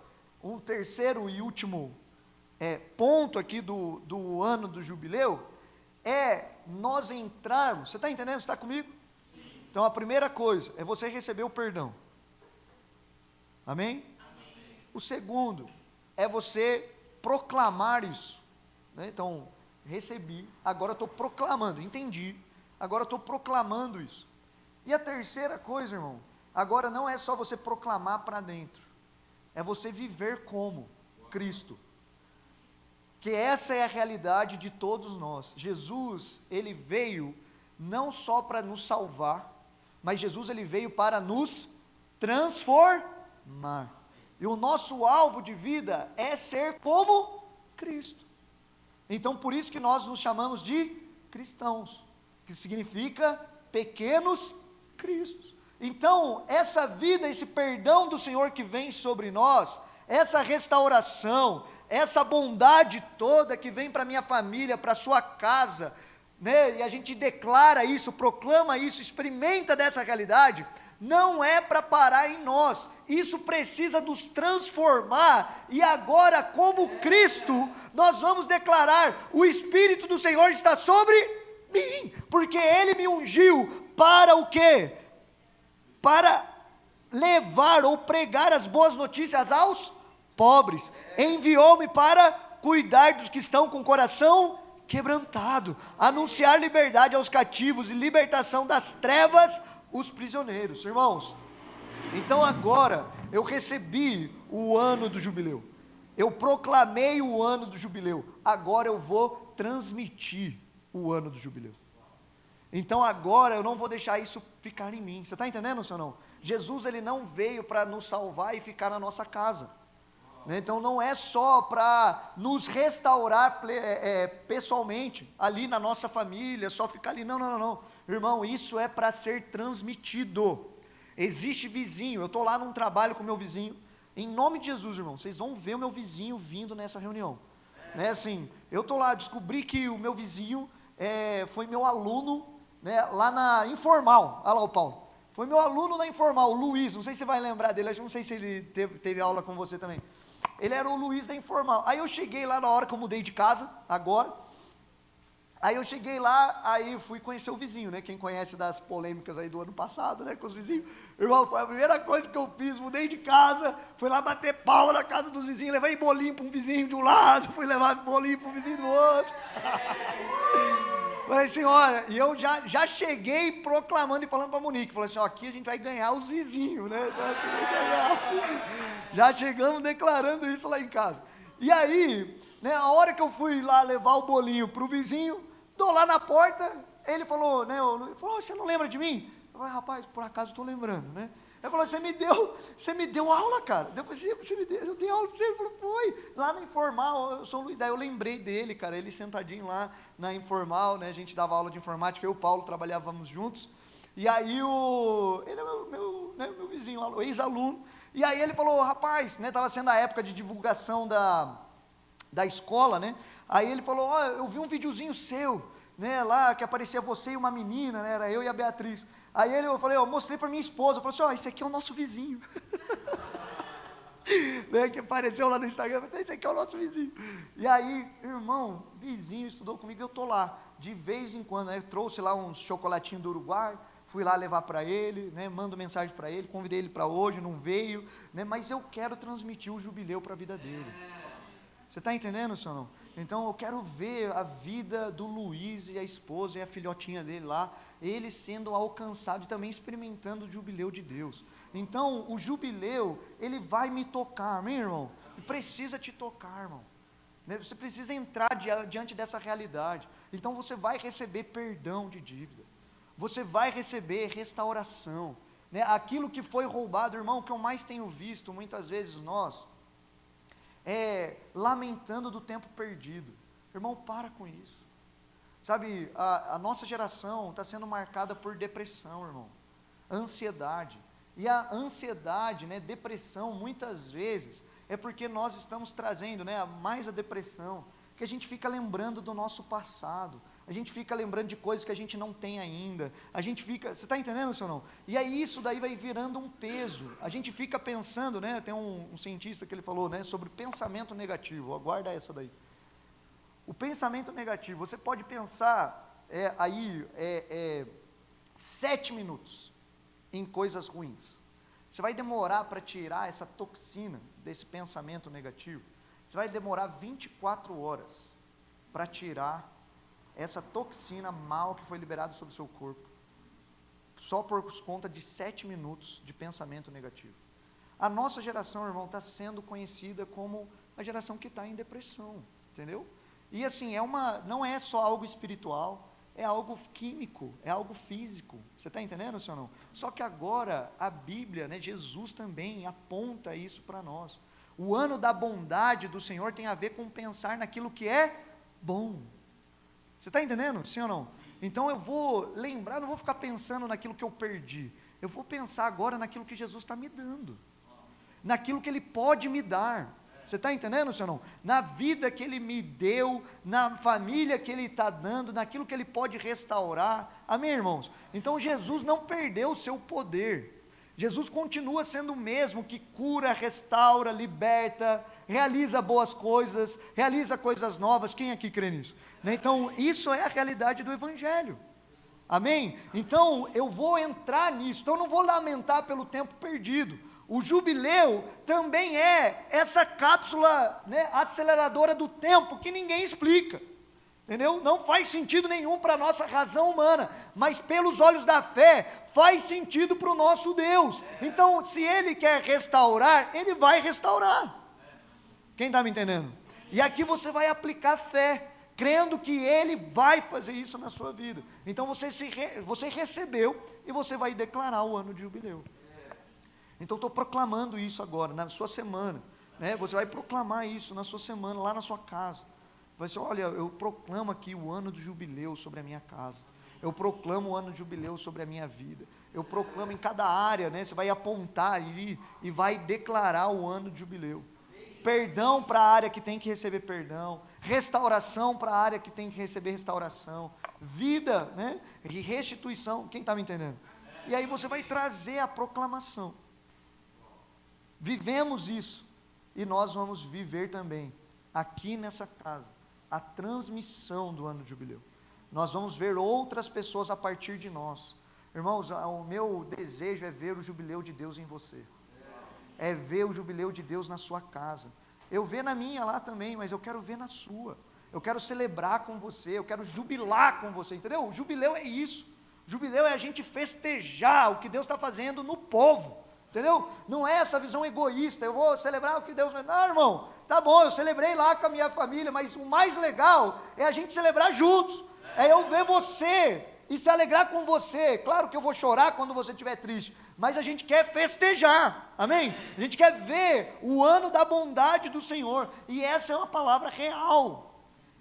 um terceiro e último ponto aqui do ano do jubileu, é nós entrarmos, você está entendendo, você está comigo? Sim. Então a primeira coisa, é você receber o perdão, amém? Amém. O segundo, é você proclamar isso, né? Então, recebi, agora estou proclamando, entendi, agora estou proclamando isso. E a terceira coisa, irmão, agora não é só você proclamar para dentro, é você viver como Cristo, que essa é a realidade de todos nós. Jesus, ele veio não só para nos salvar, mas Jesus, ele veio para nos transformar, e o nosso alvo de vida é ser como Cristo. Então por isso que nós nos chamamos de cristãos, que significa pequenos cristos. Então essa vida, esse perdão do Senhor que vem sobre nós, essa restauração, essa bondade toda que vem para a minha família, para a sua casa, né? E a gente declara isso, proclama isso, experimenta dessa realidade, não é para parar em nós, isso precisa nos transformar, e agora como Cristo, nós vamos declarar, o Espírito do Senhor está sobre mim, porque Ele me ungiu para o quê? Para levar ou pregar as boas notícias aos pobres, enviou-me para cuidar dos que estão com o coração quebrantado, anunciar liberdade aos cativos e libertação das trevas os prisioneiros. Irmãos, então agora eu recebi o ano do jubileu, eu proclamei o ano do jubileu, agora eu vou transmitir o ano do jubileu. Então agora eu não vou deixar isso ficar em mim. Você está entendendo, senhor não? Jesus, ele não veio para nos salvar e ficar na nossa casa, né? Então não é só para nos restaurar pessoalmente, ali na nossa família, só ficar ali, não, irmão, isso é para ser transmitido. Existe vizinho, eu estou lá num trabalho com meu vizinho, em nome de Jesus, irmão, vocês vão ver o meu vizinho vindo nessa reunião, né? Assim, eu estou lá, descobri que o meu vizinho foi meu aluno, né, lá na Informal, olha lá o Paulo, foi meu aluno na Informal, o Luiz, não sei se você vai lembrar dele, não sei se ele teve aula com você também, ele era o Luiz da Informal. Aí eu cheguei lá na hora que eu mudei de casa, agora, Aí eu cheguei lá, aí fui conhecer o vizinho, né? Quem conhece das polêmicas aí do ano passado, né? Com os vizinhos. Irmão, foi a primeira coisa que eu fiz, mudei de casa, fui lá bater pau na casa dos vizinhos, levei bolinho para um vizinho de um lado, fui levar bolinho para um vizinho do outro. Falei assim, olha, e eu já cheguei proclamando e falando para a Monique, falei assim, ó, aqui a gente vai ganhar os vizinhos, né? Então, assim, a gente vai ganhar os vizinhos. Já chegamos declarando isso lá em casa. E aí, né, a hora que eu fui lá levar o bolinho para o vizinho, estou lá na porta, ele falou, né, você não lembra de mim? Eu falei, rapaz, por acaso estou lembrando, né? Ele falou, você me deu aula, cara. Eu falei, eu dei aula para você. Ele falou, foi, lá na Informal, eu sou Luiz. Daí eu lembrei dele, cara, ele sentadinho lá na Informal, né, a gente dava aula de informática, eu e o Paulo trabalhávamos juntos. E aí ele é meu vizinho lá, o ex-aluno. E aí ele falou, rapaz, né, estava sendo a época de divulgação da escola, né? Aí ele falou, eu vi um videozinho seu, né, lá que aparecia você e uma menina, né, era eu e a Beatriz. Aí eu falei, eu mostrei para minha esposa, eu falei assim, esse aqui é o nosso vizinho. Né, que apareceu lá no Instagram, eu falei, esse aqui é o nosso vizinho. E aí, irmão, vizinho estudou comigo, eu estou lá, de vez em quando, né, eu trouxe lá uns chocolatinhos do Uruguai, fui lá levar para ele, né, mando mensagem para ele, convidei ele para hoje, não veio, né, mas eu quero transmitir o jubileu para a vida dele. Você está entendendo, senhor não? Então eu quero ver a vida do Luiz e a esposa e a filhotinha dele lá, ele sendo alcançado e também experimentando o jubileu de Deus. Então o jubileu, ele vai me tocar, amém, irmão? E precisa te tocar, irmão. Né? Você precisa entrar diante dessa realidade. Então você vai receber perdão de dívida, você vai receber restauração, né? Aquilo que foi roubado, irmão, que eu mais tenho visto muitas vezes nós, lamentando do tempo perdido. Irmão, para com isso. Sabe, a nossa geração está sendo marcada por depressão, irmão, ansiedade. E a ansiedade, né, depressão, muitas vezes, é porque nós estamos trazendo, né, mais a depressão, que a gente fica lembrando do nosso passado, a gente fica lembrando de coisas que a gente não tem ainda, a gente fica, você está entendendo, senhor não? E aí isso daí vai virando um peso, a gente fica pensando, né, tem um cientista que ele falou, né, sobre pensamento negativo, aguarda essa daí. O pensamento negativo, você pode pensar 7 minutos em coisas ruins, você vai demorar para tirar essa toxina desse pensamento negativo, você vai demorar 24 horas para tirar essa toxina mal que foi liberada sobre o seu corpo, só por conta de 7 minutos de pensamento negativo. A nossa geração, irmão, está sendo conhecida como a geração que está em depressão, entendeu? E assim, não é só algo espiritual, é algo químico, é algo físico, você está entendendo, senhor não? Só que agora, a Bíblia, né, Jesus também aponta isso para nós. O ano da bondade do Senhor tem a ver com pensar naquilo que é bom. Você está entendendo, sim ou não? Então eu vou lembrar, não vou ficar pensando naquilo que eu perdi, eu vou pensar agora naquilo que Jesus está me dando, naquilo que Ele pode me dar. Você está entendendo, senhor não? Na vida que Ele me deu, na família que Ele está dando, naquilo que Ele pode restaurar, amém, irmãos? Então Jesus não perdeu o seu poder, Jesus continua sendo o mesmo que cura, restaura, liberta, realiza boas coisas, realiza coisas novas. Quem aqui crê nisso? Então, isso é a realidade do Evangelho. Amém? Então, eu vou entrar nisso. Então, eu não vou lamentar pelo tempo perdido. O jubileu também é essa cápsula, né, aceleradora do tempo que ninguém explica. Entendeu? Não faz sentido nenhum para a nossa razão humana, mas pelos olhos da fé, faz sentido para o nosso Deus. Então, se Ele quer restaurar, Ele vai restaurar. Quem está me entendendo? E aqui você vai aplicar fé, crendo que Ele vai fazer isso na sua vida. Então, você recebeu e você vai declarar o ano de jubileu. Então, estou proclamando isso agora, na sua semana, né? Você vai proclamar isso na sua semana, lá na sua casa. Vai ser, olha, eu proclamo aqui o ano do jubileu sobre a minha casa, eu proclamo o ano de jubileu sobre a minha vida, eu proclamo em cada área, né? Você vai apontar ali e vai declarar o ano de jubileu, perdão para a área que tem que receber perdão, restauração para a área que tem que receber restauração, vida, né? E restituição, quem está me entendendo? E aí você vai trazer a proclamação, vivemos isso, e nós vamos viver também, aqui nessa casa, a transmissão do ano de jubileu. nós vamos ver outras pessoas a partir de nós. Irmãos, o meu desejo é ver o jubileu de Deus em você, é ver o jubileu de Deus na sua casa. Eu vejo na minha lá também, mas eu quero ver na sua. Eu quero celebrar com você, eu quero jubilar com você, entendeu? O jubileu é isso. O jubileu é a gente festejar o que Deus está fazendo no povo, entendeu? Não é essa visão egoísta, eu vou celebrar o que Deus vai... Não, irmão, tá bom, eu celebrei lá com a minha família, mas o mais legal é a gente celebrar juntos. É eu ver você e se alegrar com você. Claro que eu vou chorar quando você estiver triste, mas a gente quer festejar, amém? A gente quer ver o ano da bondade do Senhor, e essa é uma palavra real.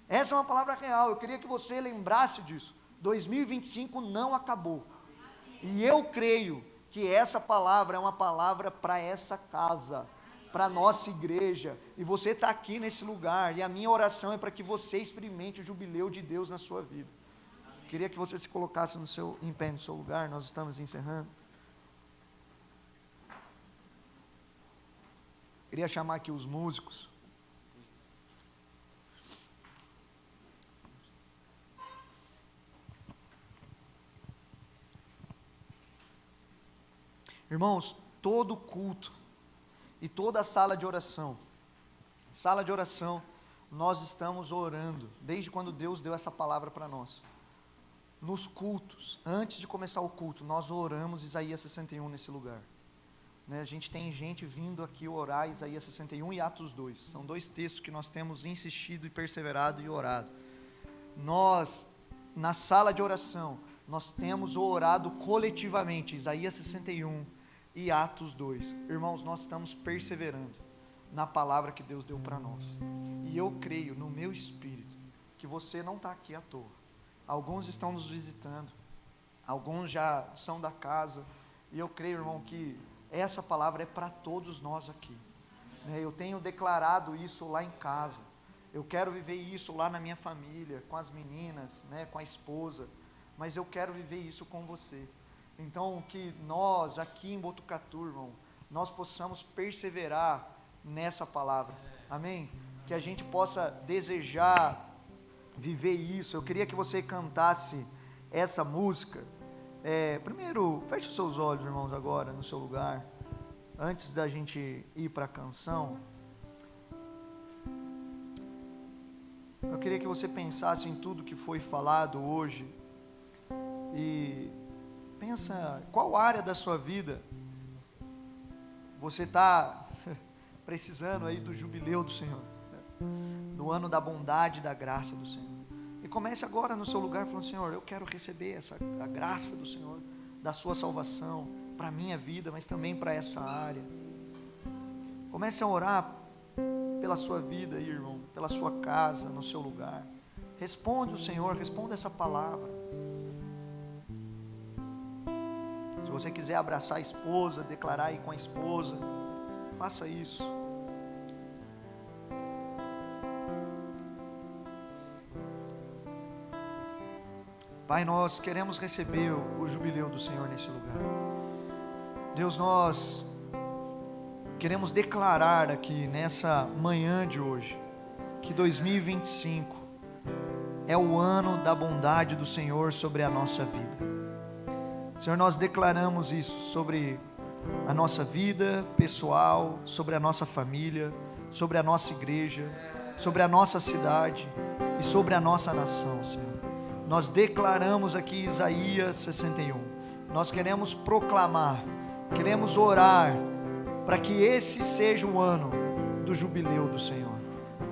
Essa é uma palavra real, eu queria que você lembrasse disso. 2025 não acabou, e eu creio que essa palavra é uma palavra para essa casa, para a nossa igreja, e você está aqui nesse lugar, e a minha oração é para que você experimente o jubileu de Deus na sua vida. Queria que você se colocasse em pé no seu lugar, nós estamos encerrando. Queria chamar aqui os músicos. Irmãos, todo culto e toda sala de oração, nós estamos orando, desde quando Deus deu essa palavra para nós. Nos cultos, antes de começar o culto, nós oramos Isaías 61 nesse lugar. A gente tem gente vindo aqui orar Isaías 61 e Atos 2, são dois textos que nós temos insistido e perseverado e orado. Nós, na sala de oração, nós temos orado coletivamente Isaías 61 e Atos 2, irmãos, nós estamos perseverando na palavra que Deus deu para nós, e eu creio no meu espírito, que você não está aqui à toa. Alguns estão nos visitando, alguns já são da casa, e eu creio, irmão, que essa palavra é para todos nós aqui, eu tenho declarado isso lá em casa, eu quero viver isso lá na minha família, com as meninas, com a esposa, mas eu quero viver isso com você. Então, que nós aqui em Botucatu, irmão, nós possamos perseverar nessa palavra, amém? Que a gente possa desejar viver isso. Eu queria que você cantasse essa música. Primeiro, feche os seus olhos, irmãos, agora, no seu lugar, antes da gente ir para a canção. Eu queria que você pensasse em tudo que foi falado hoje, e pensa, qual área da sua vida você está precisando aí do jubileu do Senhor, do ano da bondade e da graça do Senhor. E comece agora no seu lugar falando: Senhor, eu quero receber a graça do Senhor, da sua salvação, para a minha vida, mas também para essa área. Comece a orar pela sua vida aí, irmão, pela sua casa, no seu lugar. Responde o Senhor, responda essa palavra. Se você quiser abraçar a esposa, declarar aí com a esposa, faça isso. Pai, nós queremos receber o jubileu do Senhor nesse lugar. Deus, nós queremos declarar aqui nessa manhã de hoje, que 2025 é o ano da bondade do Senhor sobre a nossa vida. Senhor, nós declaramos isso sobre a nossa vida pessoal, sobre a nossa família, sobre a nossa igreja, sobre a nossa cidade e sobre a nossa nação, Senhor. Nós declaramos aqui Isaías 61, nós queremos proclamar, queremos orar, para que esse seja o ano do jubileu do Senhor,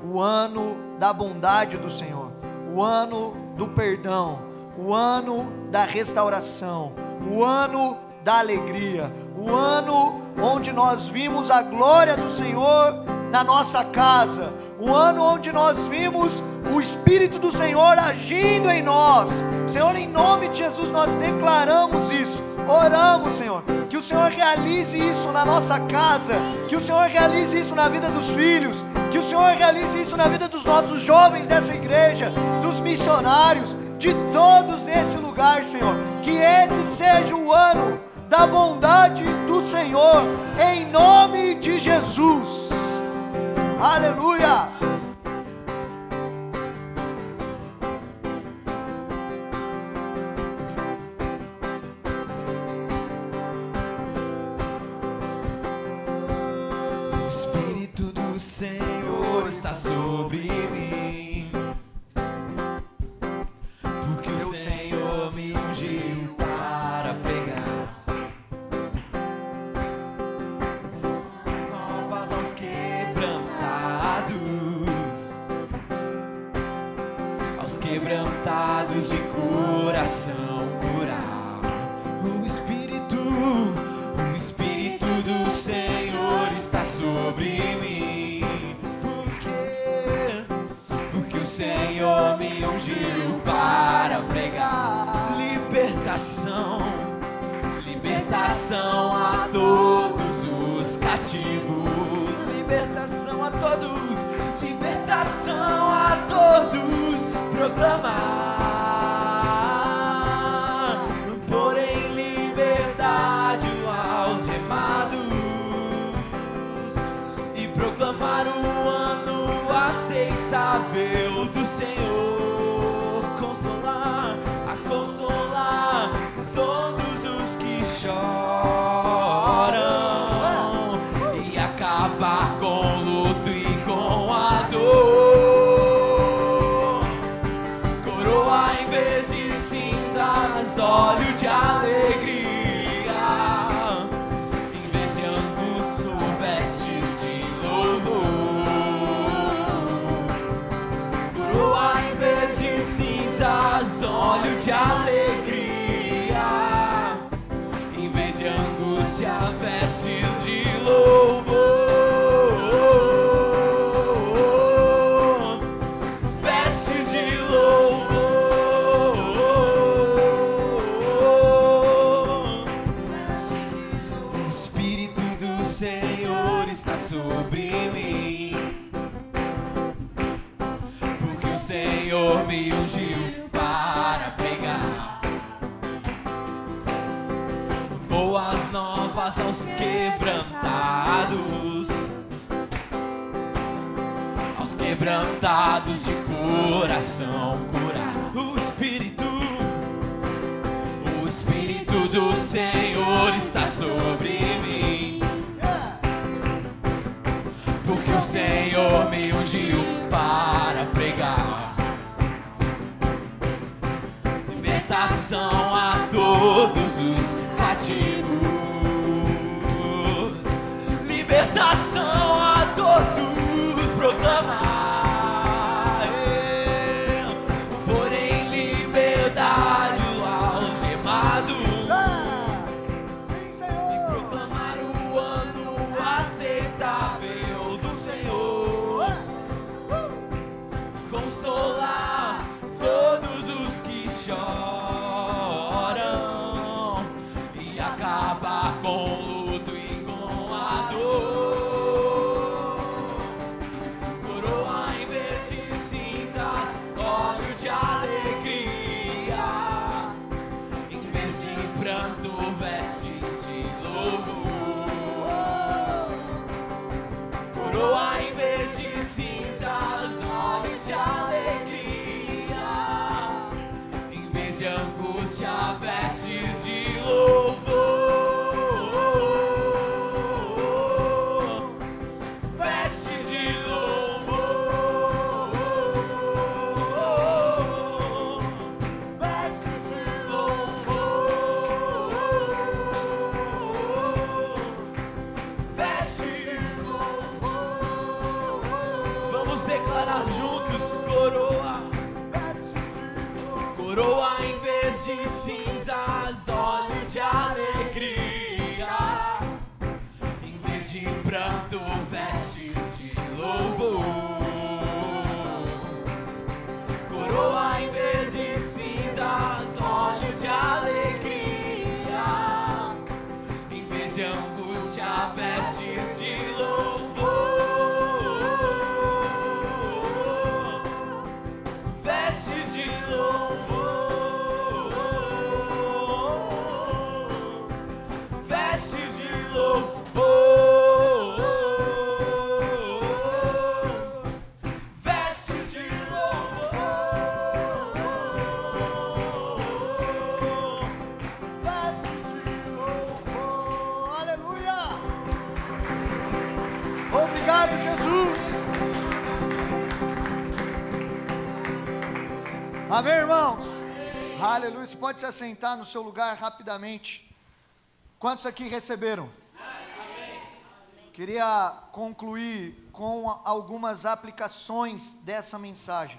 o ano da bondade do Senhor, o ano do perdão, o ano da restauração, o ano da alegria, o ano onde nós vimos a glória do Senhor na nossa casa, o ano onde nós vimos o Espírito do Senhor agindo em nós. Senhor, em nome de Jesus nós declaramos isso, oramos, Senhor, que o Senhor realize isso na nossa casa, que o Senhor realize isso na vida dos filhos, que o Senhor realize isso na vida dos nossos jovens dessa igreja, dos missionários, de todos nesse lugar, Senhor, que esse seja o ano da bondade do Senhor, em nome de Jesus, aleluia. o Senhor está sobre mim. Porque o Senhor me ungiu para pregar novas aos quebrantados de coração, curar. O Espírito do Senhor está sobre mim. Porque o Senhor me ungiu para pregar libertação a todos os cativos, libertação a todos, proclamar, porém liberdade aos gemados, e proclamar o ano aceitável do Senhor, consolar todos os que choram e acabar com o luto e com a dor. Óleo de alegria, em vez de angústia, vestes de louvor. Coroa em vez de cinzas, óleo de alegria, em vez de angústia, vestes de louvor. Vestes de louvor. Sobre mim, porque o Senhor me ungiu para pregar boas novas aos quebrantados de coração, curar. O Espírito do Senhor está sobre mim. Porque o Senhor me ungiu para pregar libertação a todos os cativos, libertação a todos, proclamar, porém liberdade aos gemados. Consolar todos os que choram e acabar com o luto e com a dor. Coroa em vez de cinzas, óleo de alegria, em vez de pranto, vestes de louvor. Coroa em vez de cinzas, óleo de alegria, em vez de angústia, vestes de louvor. Vestes de louvor. Vestes de louvor. Vestes de louvor. Vamos declarar juntos, coroa em vez de cinzas, óleo de alegria, em vez de pranto, vestes de louvor. Coroa em vez de cinzas, óleo de alegria, em vez de angústia, vestes de louvor. Vestes de louvor, vestes de louvor. Amém, irmãos? Aleluia. Você pode se assentar no seu lugar rapidamente. Quantos aqui receberam? Queria concluir com algumas aplicações dessa mensagem.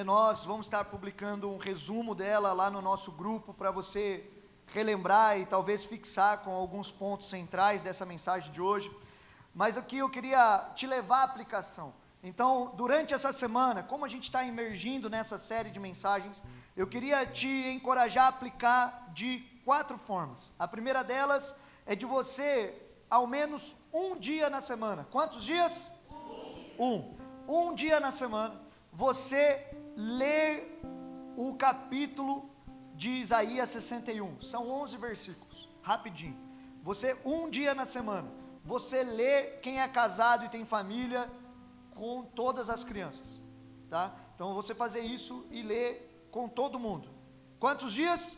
Nós vamos estar publicando um resumo dela lá no nosso grupo para você relembrar e talvez fixar com alguns pontos centrais dessa mensagem de hoje. Mas aqui eu queria te levar à aplicação. Então, durante essa semana, como a gente está emergindo nessa série de mensagens, eu queria te encorajar a aplicar de 4 formas. A primeira delas é de você, ao menos um dia na semana. Quantos dias? Um dia na semana, você ler o capítulo de Isaías 61. São 11 versículos, rapidinho. Você, um dia na semana, você lê, quem é casado e tem família, com todas as crianças, tá? Então você fazer isso e ler com todo mundo. Quantos dias?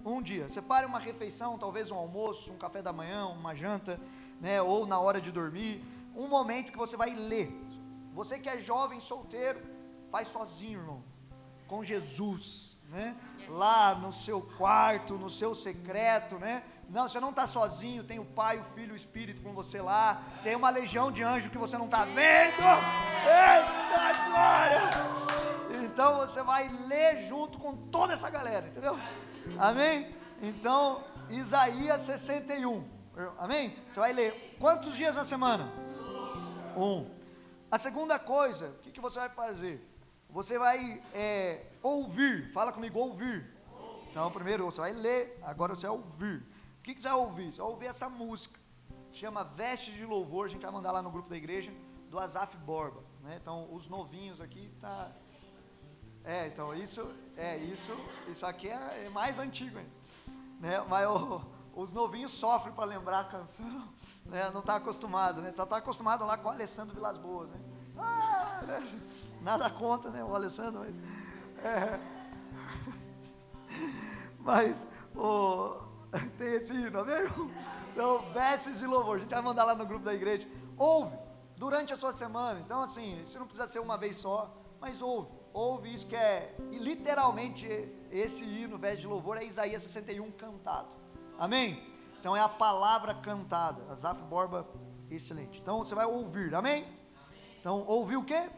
Um dia. Separe uma refeição, talvez um almoço, um café da manhã, uma janta, né? Ou na hora de dormir, um momento que você vai ler. Você que é jovem, solteiro, faz sozinho, irmão, com Jesus, né? Lá no seu quarto, no seu secreto, né? Não, você não está sozinho, tem o Pai, o Filho e o Espírito com você lá, tem uma legião de anjos que você não está vendo, eita glória! Então você vai ler junto com toda essa galera, entendeu? Amém? Então, Isaías 61, amém? Você vai ler, quantos dias na semana? A segunda coisa, o que você vai fazer? Você vai ouvir, fala comigo, ouvir. Então, primeiro você vai ler, agora você vai ouvir. O que você vai ouvir? Você vai ouvir essa música, chama Vestes de Louvor, a gente vai mandar lá no grupo da igreja, do Asaf Borba, né? Então, os novinhos aqui, tá... então isso aqui é mais antigo ainda, né? Mas os novinhos sofrem para lembrar a canção, né? Não está acostumado, né? Só está acostumado lá com o Alessandro Vilas Boas, né? Nada contra, né, o Alessandro, mas tem esse hino, amém? Então, Vestes de Louvor, a gente vai mandar lá no grupo da igreja. Ouve durante a sua semana. Então, assim, isso não precisa ser uma vez só, mas ouve isso que é, e literalmente esse hino, Vestes de Louvor, é Isaías 61 cantado, amém? Então é a palavra cantada. Asaf Borba, excelente. Então você vai ouvir, amém? Então, ouvir o quê?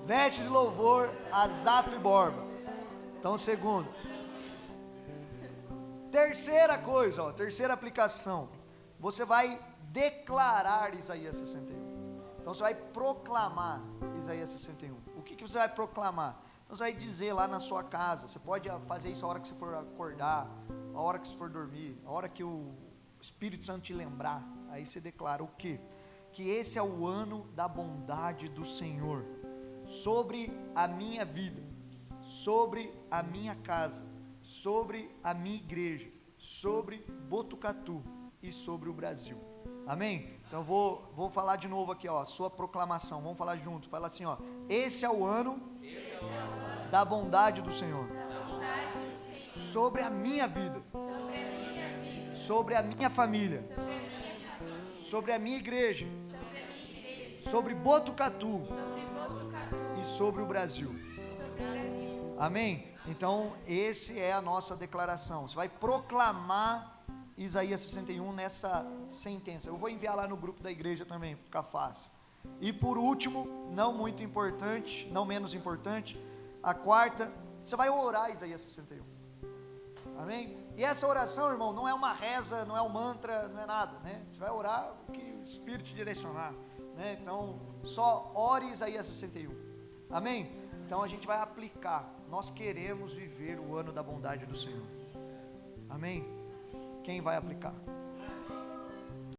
Vestes de Louvor, Asaf Borba. Então, segundo. Terceira coisa, terceira aplicação. Você vai declarar Isaías 61. Então, você vai proclamar Isaías 61. O que você vai proclamar? Então, você vai dizer lá na sua casa. Você pode fazer isso a hora que você for acordar, a hora que você for dormir, a hora que o Espírito Santo te lembrar. Aí você declara o quê? Que esse é o ano da bondade do Senhor sobre a minha vida, sobre a minha casa, sobre a minha igreja, sobre Botucatu e sobre o Brasil. Amém? Então vou falar de novo aqui, ó, sua proclamação. Vamos falar junto. Fala assim, ó: esse é o ano da bondade do Senhor sobre a minha vida, sobre a minha família, sobre a minha igreja, sobre Botucatu e sobre o Brasil. Amém? Então, esse é a nossa declaração. Você vai proclamar Isaías 61 nessa sentença. Eu vou enviar lá no grupo da igreja também, para ficar fácil. E por último, não muito importante, não menos importante, a quarta, você vai orar Isaías 61. Amém? E essa oração, irmão, não é uma reza, não é um mantra, não é nada, né? Você vai orar o que o Espírito te direcionar, né? Então, só ore Isaías 61. Amém? Então a gente vai aplicar. Nós queremos viver o ano da bondade do Senhor. Amém? Quem vai aplicar?